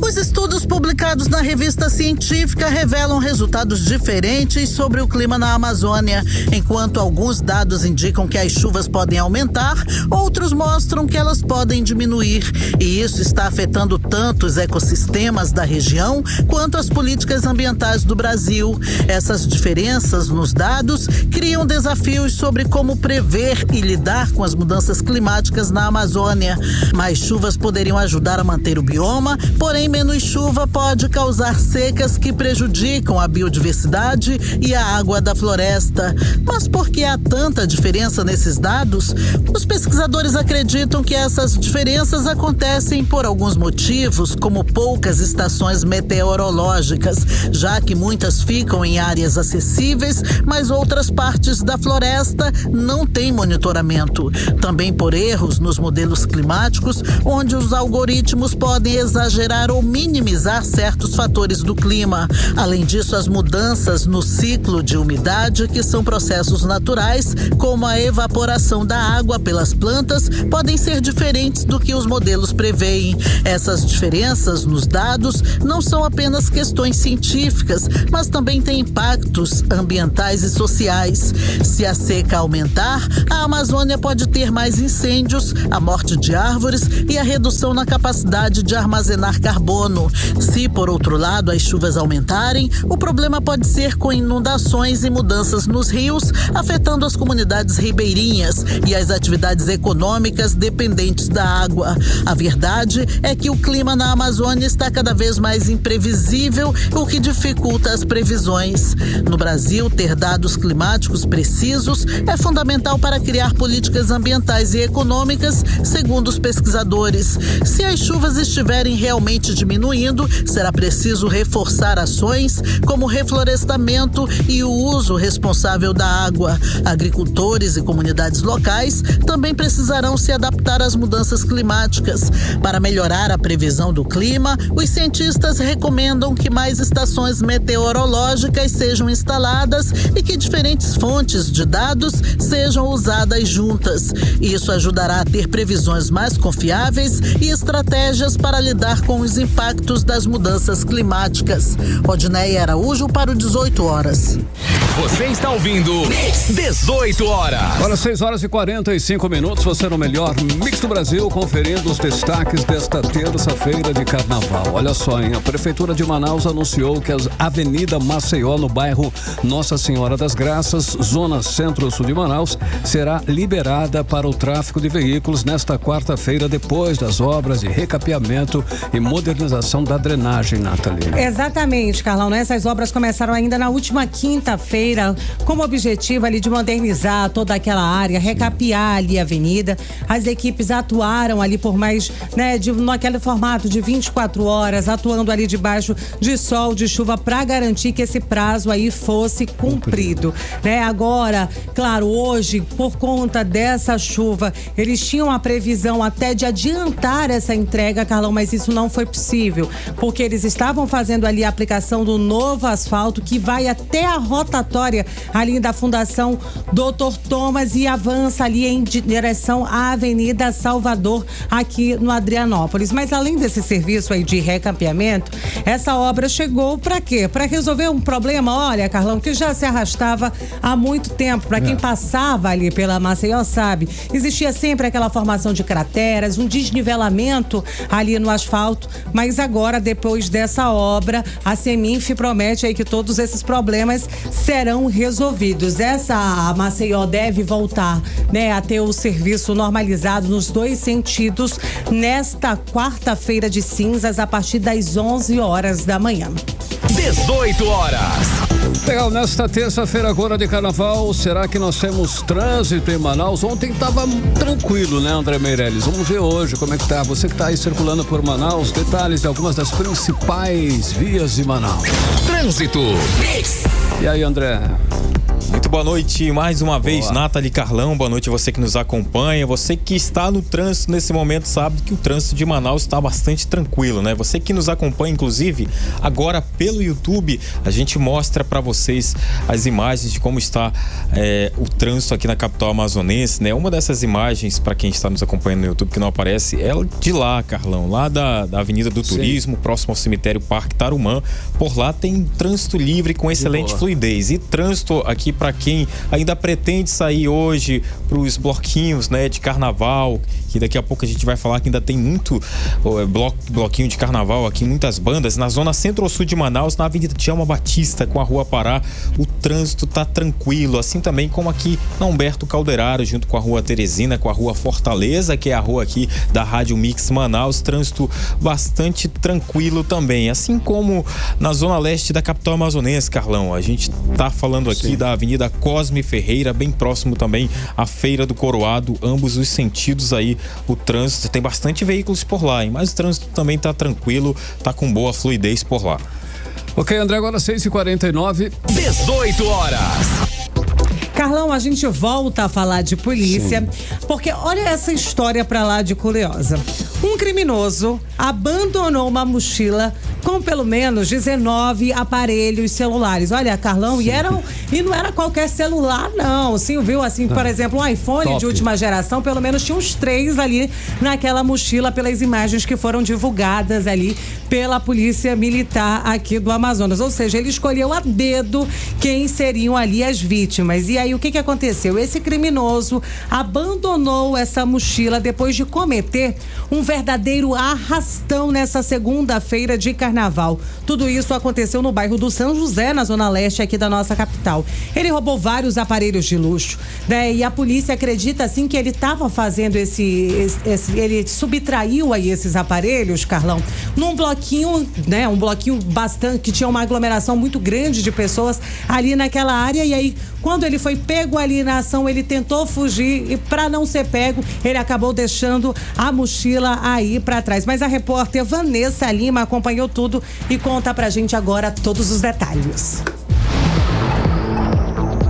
[SPEAKER 12] Os estudos publicados na revista científica revelam resultados diferentes sobre o clima na Amazônia. Enquanto alguns dados indicam que as chuvas podem aumentar, outros mostram que elas podem diminuir. E isso está afetando tanto os ecossistemas da região quanto as políticas ambientais do Brasil. Essas diferenças nos dados criam desafios sobre como prever e lidar com as mudanças climáticas na Amazônia. Mais chuvas poderiam ajudar a manter o bioma, porém menos chuva pode causar secas que prejudicam a biodiversidade e a água da floresta. Mas por que há tanta diferença nesses dados? Os pesquisadores acreditam que essas diferenças acontecem por alguns motivos, como poucas estações meteorológicas, já que muitas ficam em áreas acessíveis, mas outras partes da floresta não têm monitoramento. Também por erros nos modelos climáticos, onde os algoritmos podem exagerar ou minimizar certos fatores do clima. Além disso, as mudanças no ciclo de umidade, que são processos naturais, como a evaporação da água pelas plantas, podem ser diferentes do que os modelos preveem. Essas diferenças nos dados não são apenas questões científicas, mas também têm impactos ambientais e sociais. Se a seca aumentar, a Amazônia pode ter mais incêndios, a morte de árvores e a redução na capacidade de armazenar carbono. Se, por outro lado, as chuvas aumentarem, o problema pode ser com inundações e mudanças nos rios, afetando as comunidades ribeirinhas e as atividades econômicas dependentes da água. A verdade é que o clima na Amazônia está cada vez mais imprevisível, o que dificulta as previsões. No Brasil, ter dados climáticos precisos é fundamental para criar políticas ambientais e econômicas, segundo os pesquisadores. Se as chuvas estiverem realmente diminuindo, será preciso reforçar ações como reflorestamento e o uso responsável da água. Agricultores e comunidades locais também precisarão se adaptar às mudanças climáticas. Para melhorar a previsão do clima, os cientistas recomendam que mais estações meteorológicas sejam instaladas e que diferentes fontes de dados sejam usadas juntas. Isso ajudará a ter previsões mais confiáveis e estratégias para lidar com os impactos das mudanças climáticas. Odneia Araújo para o 18 horas.
[SPEAKER 1] Você está ouvindo 18 horas.
[SPEAKER 2] Agora 6 horas e 45 minutos, você no melhor Mix do Brasil, conferindo os destaques desta terça-feira de carnaval. Olha só, hein? A Prefeitura de Manaus anunciou que a Avenida Maceió, no bairro Nossa Senhora das Graças, zona centro-sul de Manaus, será liberada para o tráfego de veículos nesta quarta-feira, depois das obras de recapeamento e modernização da drenagem, Nathalie.
[SPEAKER 3] Exatamente, Carlão, né? Essas obras começaram ainda na última quinta-feira, como objetivo ali de modernizar toda aquela área, recapear ali a avenida. As equipes atuaram ali por mais, né, naquele formato de 24 horas, atuando ali debaixo de sol, de chuva, para garantir que esse prazo aí fosse cumprido, né? Agora, claro, hoje, por conta dessa chuva, eles tinham a previsão até de adiantar essa entrega, Carlão, mas isso não foi possível, porque eles estavam fazendo ali a aplicação do novo asfalto que vai até a rotatória ali da Fundação Dr. Thomas e avança ali em direção à Avenida Salvador, aqui no Adrianópolis. Mas além desse serviço aí de recapeamento, essa obra chegou para quê? Para resolver um problema, olha, Carlão, que já se arrastava há muito tempo. Para quem passava ali pela Maceió sabe, existia sempre aquela formação de crateras, um desnivelamento ali no asfalto, mas agora, depois dessa obra, a Seminf promete aí que todos esses problemas serão resolvidos. Essa Maceió deve voltar, né, a ter o serviço normalizado nos dois sentidos nesta quarta-feira de cinzas, a partir das 11 horas da manhã.
[SPEAKER 1] 18 horas.
[SPEAKER 2] Legal, nesta terça-feira agora de carnaval, será que nós temos trânsito em Manaus? Ontem estava tranquilo, né, André Meirelles? Vamos ver hoje como é que tá. Você que está aí circulando por Manaus, detalhes de algumas das principais vias de Manaus.
[SPEAKER 1] Trânsito.
[SPEAKER 2] E aí, André?
[SPEAKER 4] Muito boa noite mais uma vez, Nathalie, Carlão, boa noite a você que nos acompanha, você que está no trânsito nesse momento sabe que o trânsito de Manaus está bastante tranquilo, né? Você que nos acompanha, inclusive, agora pelo YouTube, a gente mostra para vocês as imagens de como está o trânsito aqui na capital amazonense, né? Uma dessas imagens, para quem está nos acompanhando no YouTube que não aparece, é de lá, Carlão, lá da Avenida do Turismo, próximo ao cemitério Parque Tarumã. Por lá tem trânsito livre com excelente fluidez e trânsito aqui para quem ainda pretende sair hoje para os bloquinhos, né, de carnaval, que daqui a pouco a gente vai falar que ainda tem muito bloquinho de carnaval aqui, muitas bandas na zona centro-sul de Manaus, na Avenida Djalma Batista com a Rua Pará, o trânsito tá tranquilo, assim também como aqui na Humberto Calderaro, junto com a Rua Teresina, com a Rua Fortaleza, que é a rua aqui da Rádio Mix Manaus, trânsito bastante tranquilo também, assim como na zona leste da capital amazonense, Carlão. A gente tá falando aqui da Avenida Cosme Ferreira, bem próximo também à Feira do Coroado, ambos os sentidos aí, o trânsito, tem bastante veículos por lá, hein? Mas o trânsito também tá tranquilo, tá com boa fluidez por lá.
[SPEAKER 2] Ok, André, agora 6h49.
[SPEAKER 1] 18 horas.
[SPEAKER 3] Carlão, a gente volta a falar de polícia, porque olha essa história pra lá de curiosa. Um criminoso abandonou uma mochila com pelo menos 19 aparelhos celulares. Olha, Carlão, e não era qualquer celular, não. Sim, viu? Assim, por exemplo, um iPhone de última geração, pelo menos tinha uns 3 ali naquela mochila, pelas imagens que foram divulgadas ali pela Polícia Militar aqui do Amazonas. Ou seja, ele escolheu a dedo quem seriam ali as vítimas. E aí, o que aconteceu? Esse criminoso abandonou essa mochila depois de cometer um verdadeiro arrastão nessa segunda-feira de carnaval. Tudo isso aconteceu no bairro do São José, na zona leste aqui da nossa capital. Ele roubou vários aparelhos de luxo, né? E a polícia acredita, assim, que ele estava fazendo ele subtraiu aí esses aparelhos, Carlão, num bloquinho, né? Um bloquinho bastante, que tinha uma aglomeração muito grande de pessoas ali naquela área. E aí, quando ele foi pego ali na ação, ele tentou fugir e, para não ser pego, ele acabou deixando a mochila aí para trás. Mas a repórter Vanessa Lima acompanhou tudo e conta pra gente agora todos os detalhes.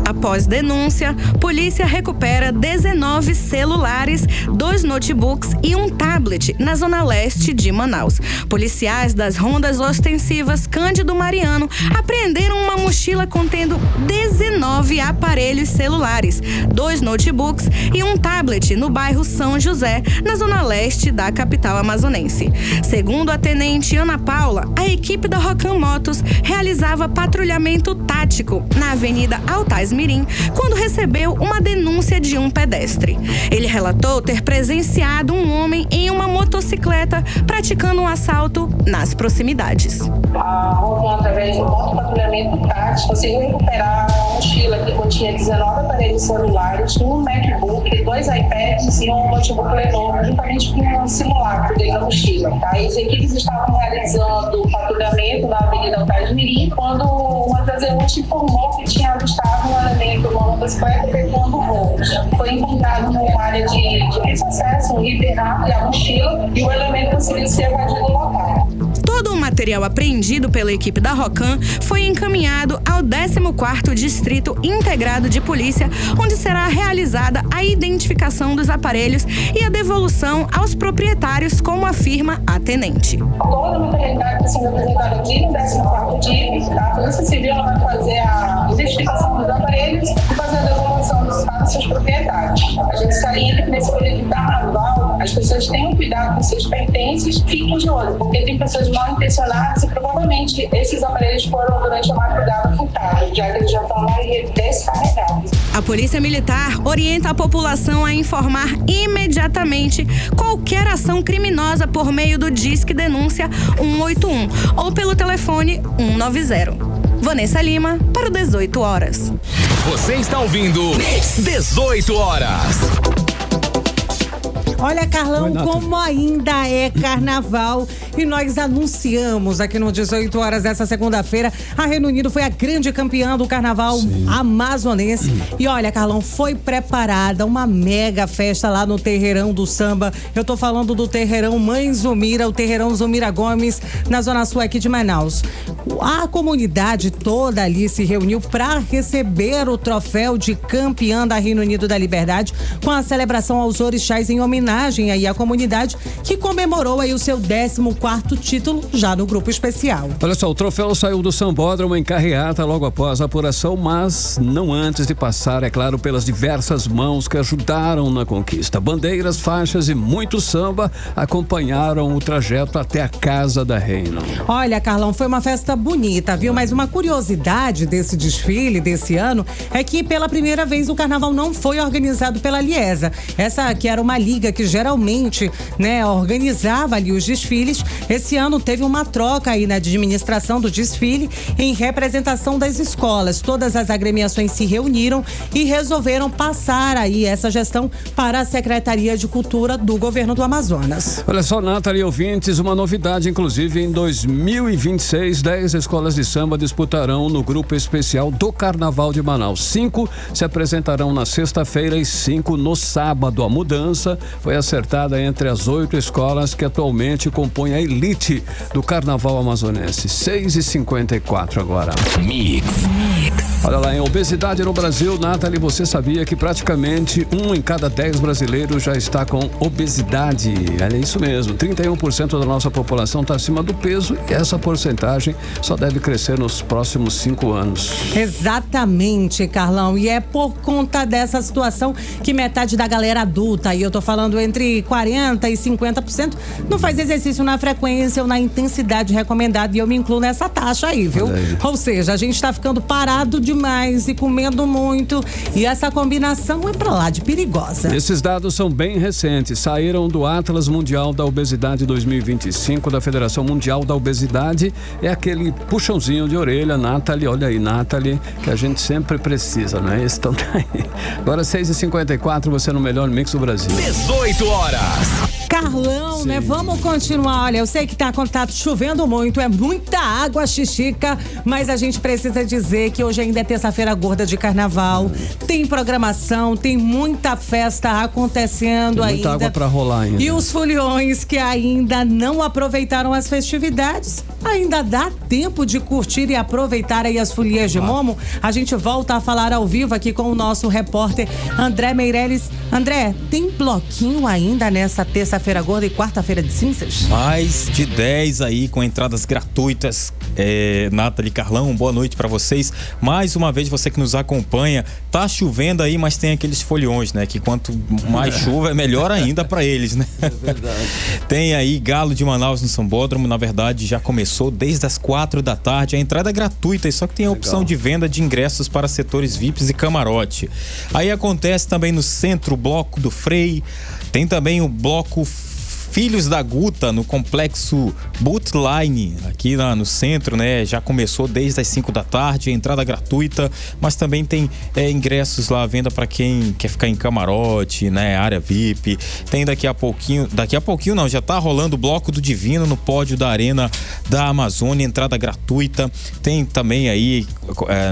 [SPEAKER 9] Após denúncia, polícia recupera 19 celulares, 2 notebooks e um tablet na zona leste de Manaus. Policiais das rondas ostensivas Cândido Mariano apreenderam uma mochila contendo 19 aparelhos celulares, 2 notebooks e um tablet no bairro São José, na zona leste da capital amazonense. Segundo a tenente Ana Paula, a equipe da Rocan Motos realizava patrulhamento tático na Avenida Altais Mirim, quando recebeu uma denúncia de um pedestre. Ele relatou ter presenciado um homem em uma motocicleta praticando um assalto nas proximidades.
[SPEAKER 13] A Rocan, através do patrulhamento tático, conseguiu recuperar uma mochila que continha 19 aparelhos celulares, um MacBook, 2 iPads e um notebook Lenovo, juntamente com um simulacro dentro da mochila. As equipes estavam realizando o patrulhamento na Avenida Altais Mirim, quando uma transeunte informou que tinha avistado um elemento uma motocicleta efetuando roubos. Foi encontrado numa área de acesso, um hiperrato e a mochila, e o elemento conseguiu se evadir do local.
[SPEAKER 9] Todo o material apreendido pela equipe da Rocan foi encaminhado ao 14º Distrito Integrado de Polícia, onde será realizada a identificação dos aparelhos e a devolução aos proprietários, como afirma a tenente.
[SPEAKER 13] Toda a materialidade está sendo apresentada aqui no 14º DIP. A Polícia Civil vai fazer a identificação dos aparelhos e fazer a devolução para os seus proprietários. A gente salienta que nesse período de carnaval, as pessoas tenham cuidado com seus pertences, fiquem de olho, porque tem pessoas mal intencionadas e provavelmente esses aparelhos foram durante a madrugada furtados, já que eles já estão mais descarregados.
[SPEAKER 9] A Polícia Militar orienta a população a informar imediatamente qualquer ação criminosa por meio do Disque Denúncia 181 ou pelo telefone 190. Vanessa Lima, para o 18 horas.
[SPEAKER 1] Você está ouvindo 18 horas.
[SPEAKER 3] Olha, Carlão, como ainda é carnaval e nós anunciamos aqui no 18 horas dessa segunda-feira, a Reino Unido foi a grande campeã do carnaval amazonense. E olha, Carlão, foi preparada uma mega festa lá no Terreirão do Samba. Eu tô falando do Terreirão Mãe Zumira, o Terreirão Zumira Gomes, na zona sul aqui de Manaus. A comunidade toda ali se reuniu para receber o troféu de campeã da Reino Unido da Liberdade, com a celebração aos orixás em homenagem aí à comunidade, que comemorou aí o seu 14º título já no grupo especial.
[SPEAKER 2] Olha só, o troféu saiu do Sambódromo em carreata logo após a apuração, mas não antes de passar, é claro, pelas diversas mãos que ajudaram na conquista. Bandeiras, faixas e muito samba acompanharam o trajeto até a Casa da Reina.
[SPEAKER 3] Olha, Carlão, foi uma festa bonita, viu? Mas uma curiosidade desse desfile desse ano é que pela primeira vez o carnaval não foi organizado pela Liesa. Essa que era uma liga que geralmente, né, organizava ali os desfiles. Esse ano teve uma troca aí na administração do desfile em representação das escolas. Todas as agremiações se reuniram e resolveram passar aí essa gestão para a Secretaria de Cultura do Governo do Amazonas.
[SPEAKER 2] Olha só, Nathalie, ouvintes, uma novidade, inclusive em 2026, 10 escolas de samba disputarão no grupo especial do Carnaval de Manaus. 5 se apresentarão na sexta-feira e 5 no sábado. A mudança foi acertada entre as 8 escolas que atualmente compõem a elite do Carnaval amazonense. 6h54 agora.
[SPEAKER 1] Mix.
[SPEAKER 2] Olha lá, em obesidade no Brasil, Nathalie, você sabia que praticamente 1 em cada 10 brasileiros já está com obesidade? É isso mesmo, 31% da nossa população está acima do peso e essa porcentagem só deve crescer nos próximos 5 anos.
[SPEAKER 3] Exatamente, Carlão, e é por conta dessa situação que metade da galera adulta, e eu tô falando entre 40% e 50%, não faz exercício na frequência ou na intensidade recomendada, e eu me incluo nessa taxa aí, viu? Ou seja, a gente tá ficando parado demais e comendo muito, e essa combinação é pra lá de perigosa.
[SPEAKER 2] Esses dados são bem recentes, saíram do Atlas Mundial da Obesidade 2025 da Federação Mundial da Obesidade. É aquele puxãozinho de orelha, Nathalie, olha aí, Nathalie, que a gente sempre precisa, não é? Então tá aí. Agora 6h54, você no melhor mix do Brasil.
[SPEAKER 1] 18 horas.
[SPEAKER 3] Carlão, né? Vamos continuar. Olha, eu sei que tá chovendo muito, é muita água, xixica, mas a gente precisa dizer que hoje ainda é terça-feira gorda de carnaval. Tem programação, tem muita festa acontecendo ainda.
[SPEAKER 2] Muita água pra rolar ainda.
[SPEAKER 3] E os foliões que ainda não aproveitaram as festividades, ainda dá tempo de curtir e aproveitar aí as folias de Momo. A gente volta a falar ao vivo aqui com o nosso repórter André Meirelles. André, tem bloquinho ainda nessa terça-feira gorda e quarta-feira de cinzas?
[SPEAKER 4] Mais de 10 aí com entradas gratuitas. Nathalie, Carlão, boa noite pra vocês. Mais uma vez, você que nos acompanha, tá chovendo aí, mas tem aqueles foliões, né? Que quanto mais chuva é melhor ainda pra eles, né? É verdade. Tem aí Galo de Manaus no Sambódromo, na verdade já começou desde as 4 da tarde, a entrada é gratuita, só que tem a opção de venda de ingressos para setores VIPs e camarote. Aí acontece também no centro o bloco do Frei, tem também o bloco Filhos da Guta no complexo Bootline aqui no centro, né? Já começou desde as 5 da tarde, entrada gratuita, mas também tem ingressos lá à venda para quem quer ficar em camarote, né? Área VIP. Tem daqui a pouquinho não, já tá rolando o Bloco do Divino no pódio da Arena da Amazônia, entrada gratuita. Tem também aí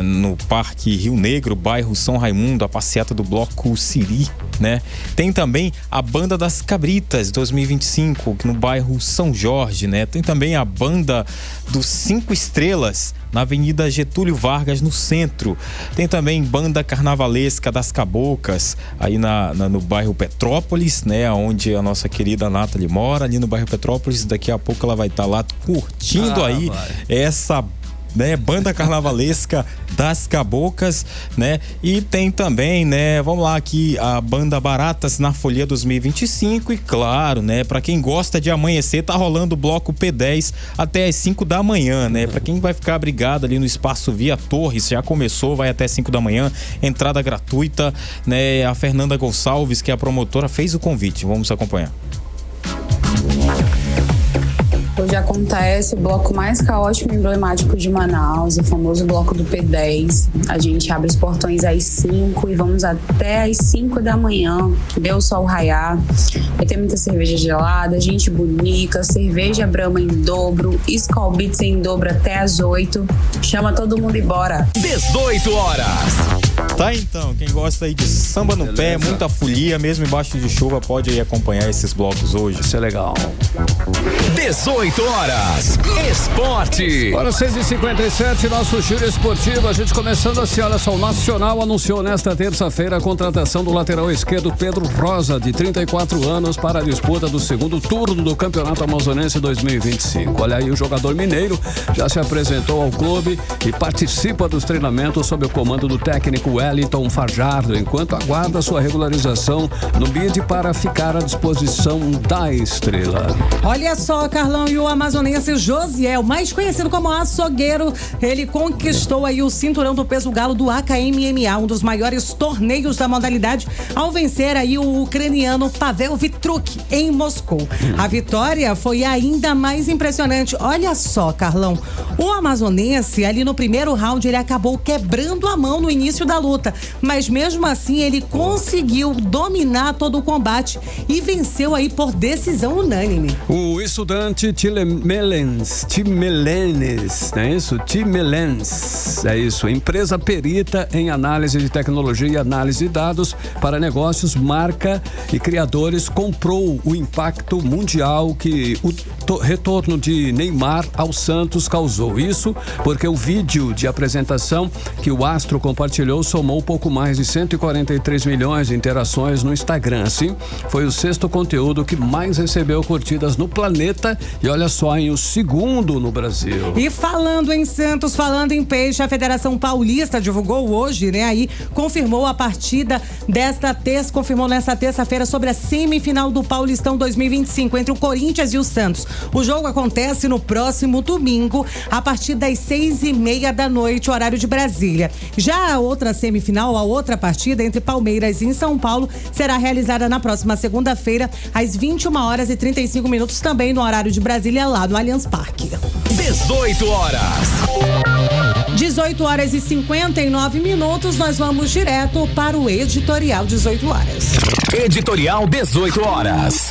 [SPEAKER 4] no Parque Rio Negro, bairro São Raimundo, a passeata do Bloco Siri, né? Tem também a Banda das Cabritas 2025 no bairro São Jorge, né? Tem também a Banda dos 5 Estrelas na Avenida Getúlio Vargas, no centro. Tem também Banda Carnavalesca das Cabocas aí no bairro Petrópolis, né? Onde a nossa querida Nathalie mora, ali no bairro Petrópolis. Daqui a pouco ela vai estar lá curtindo essa Banda Carnavalesca das Cabocas, né? E tem também, né? Vamos lá aqui, a Banda Baratas na Folia 2025 e claro, né? Pra quem gosta de amanhecer, tá rolando o bloco P10 até as 5 da manhã, né? Pra quem vai ficar abrigado ali no espaço Via Torres, já começou, vai até 5 da manhã, entrada gratuita, né? A Fernanda Gonçalves, que é a promotora, fez o convite, vamos acompanhar.
[SPEAKER 14] Hoje acontece o bloco mais caótico e emblemático de Manaus, o famoso bloco do P10. A gente abre os portões às 5 e vamos até às 5 da manhã, ver o sol raiar. Vai ter muita cerveja gelada, gente bonita, cerveja Brahma em dobro, Skol Beats em dobro até às 8. Chama todo mundo e bora.
[SPEAKER 1] 18 horas.
[SPEAKER 4] Tá então, quem gosta aí de samba no pé, muita folia, mesmo embaixo de chuva, pode aí acompanhar esses blocos hoje.
[SPEAKER 2] Isso é legal.
[SPEAKER 1] 18 horas. Esporte.
[SPEAKER 2] Agora 6h57, nosso giro esportivo. A gente começando assim, olha só, o Nacional anunciou nesta terça-feira a contratação do lateral esquerdo Pedro Rosa, de 34 anos, para a disputa do segundo turno do Campeonato Amazonense 2025. Olha aí, o jogador mineiro já se apresentou ao clube e participa dos treinamentos sob o comando do técnico Wellington Fajardo, enquanto aguarda sua regularização no bid para ficar à disposição da estrela.
[SPEAKER 3] Olha só, Carlão, e o amazonense Josiel, mais conhecido como Açougueiro, ele conquistou aí o cinturão do peso galo do AKMMA, um dos maiores torneios da modalidade, ao vencer aí o ucraniano Pavel Vitruk em Moscou. A vitória foi ainda mais impressionante. Olha só, Carlão, o amazonense ali no primeiro round ele acabou quebrando a mão no início da luta, mas mesmo assim ele conseguiu dominar todo o combate e venceu aí por decisão unânime.
[SPEAKER 2] O estudante restaurante Timelens, não é isso? Timelens, é isso. Empresa perita em análise de tecnologia e análise de dados para negócios, marca e criadores, comprou o impacto mundial que o retorno de Neymar ao Santos causou. Isso porque o vídeo de apresentação que o astro compartilhou somou pouco mais de 143 milhões de interações no Instagram. Assim, foi o 6º conteúdo que mais recebeu curtidas no planeta e olha só, em o 2º no Brasil.
[SPEAKER 3] E falando em Santos, falando em peixe, a Federação Paulista divulgou hoje, né, aí confirmou a partida confirmou nesta terça-feira sobre a semifinal do Paulistão 2025 entre o Corinthians e o Santos. O jogo acontece no próximo domingo, a partir das 6:30 da noite, horário de Brasília. Já a outra semifinal, a outra partida entre Palmeiras e São Paulo, será realizada na próxima segunda-feira, às 21h35, também no horário de Brasília, lá no Allianz Parque.
[SPEAKER 1] 18 horas.
[SPEAKER 3] 18h59, nós vamos direto para o editorial 18 horas.
[SPEAKER 1] Editorial 18 horas.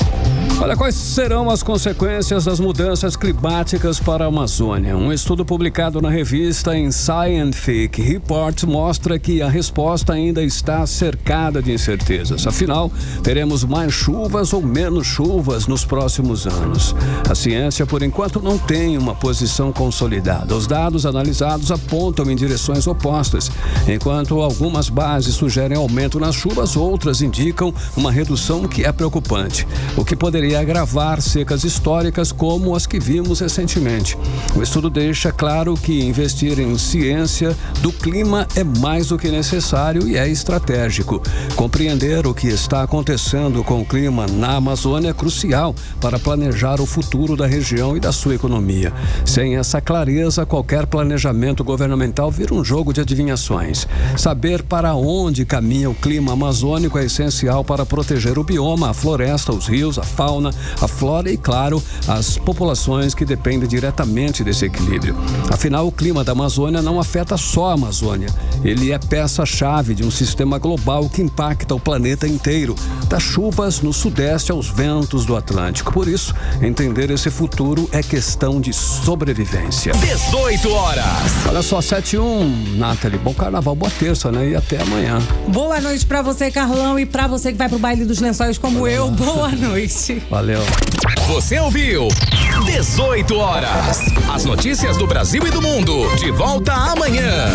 [SPEAKER 2] Olha, quais serão as consequências das mudanças climáticas para a Amazônia? Um estudo publicado na revista Scientific Report mostra que a resposta ainda está cercada de incertezas. Afinal, teremos mais chuvas ou menos chuvas nos próximos anos? A ciência, por enquanto, não tem uma posição consolidada. Os dados analisados apontam em direções opostas. Enquanto algumas bases sugerem aumento nas chuvas, outras indicam uma redução que é preocupante, o que poderia agravar secas históricas como as que vimos recentemente. O estudo deixa claro que investir em ciência do clima é mais do que necessário e é estratégico. Compreender o que está acontecendo com o clima na Amazônia é crucial para planejar o futuro da região e da sua economia. Sem essa clareza, qualquer planejamento governamental vira um jogo de adivinhações. Saber para onde caminha o clima amazônico é essencial para proteger o bioma, a floresta, os rios, a fauna, a flora e, claro, as populações que dependem diretamente desse equilíbrio. Afinal, o clima da Amazônia não afeta só a Amazônia. Ele é peça-chave de um sistema global que impacta o planeta inteiro, das chuvas no Sudeste aos ventos do Atlântico. Por isso, entender esse futuro é questão de sobrevivência.
[SPEAKER 1] 18 horas.
[SPEAKER 2] Olha só, 7:01, Nathalie. Bom carnaval, boa terça, né? E até amanhã.
[SPEAKER 3] Boa noite pra você, Carlão, e pra você que vai pro baile dos lençóis como eu, boa noite.
[SPEAKER 2] Valeu.
[SPEAKER 1] Você ouviu 18 horas. As notícias do Brasil e do mundo. De volta amanhã.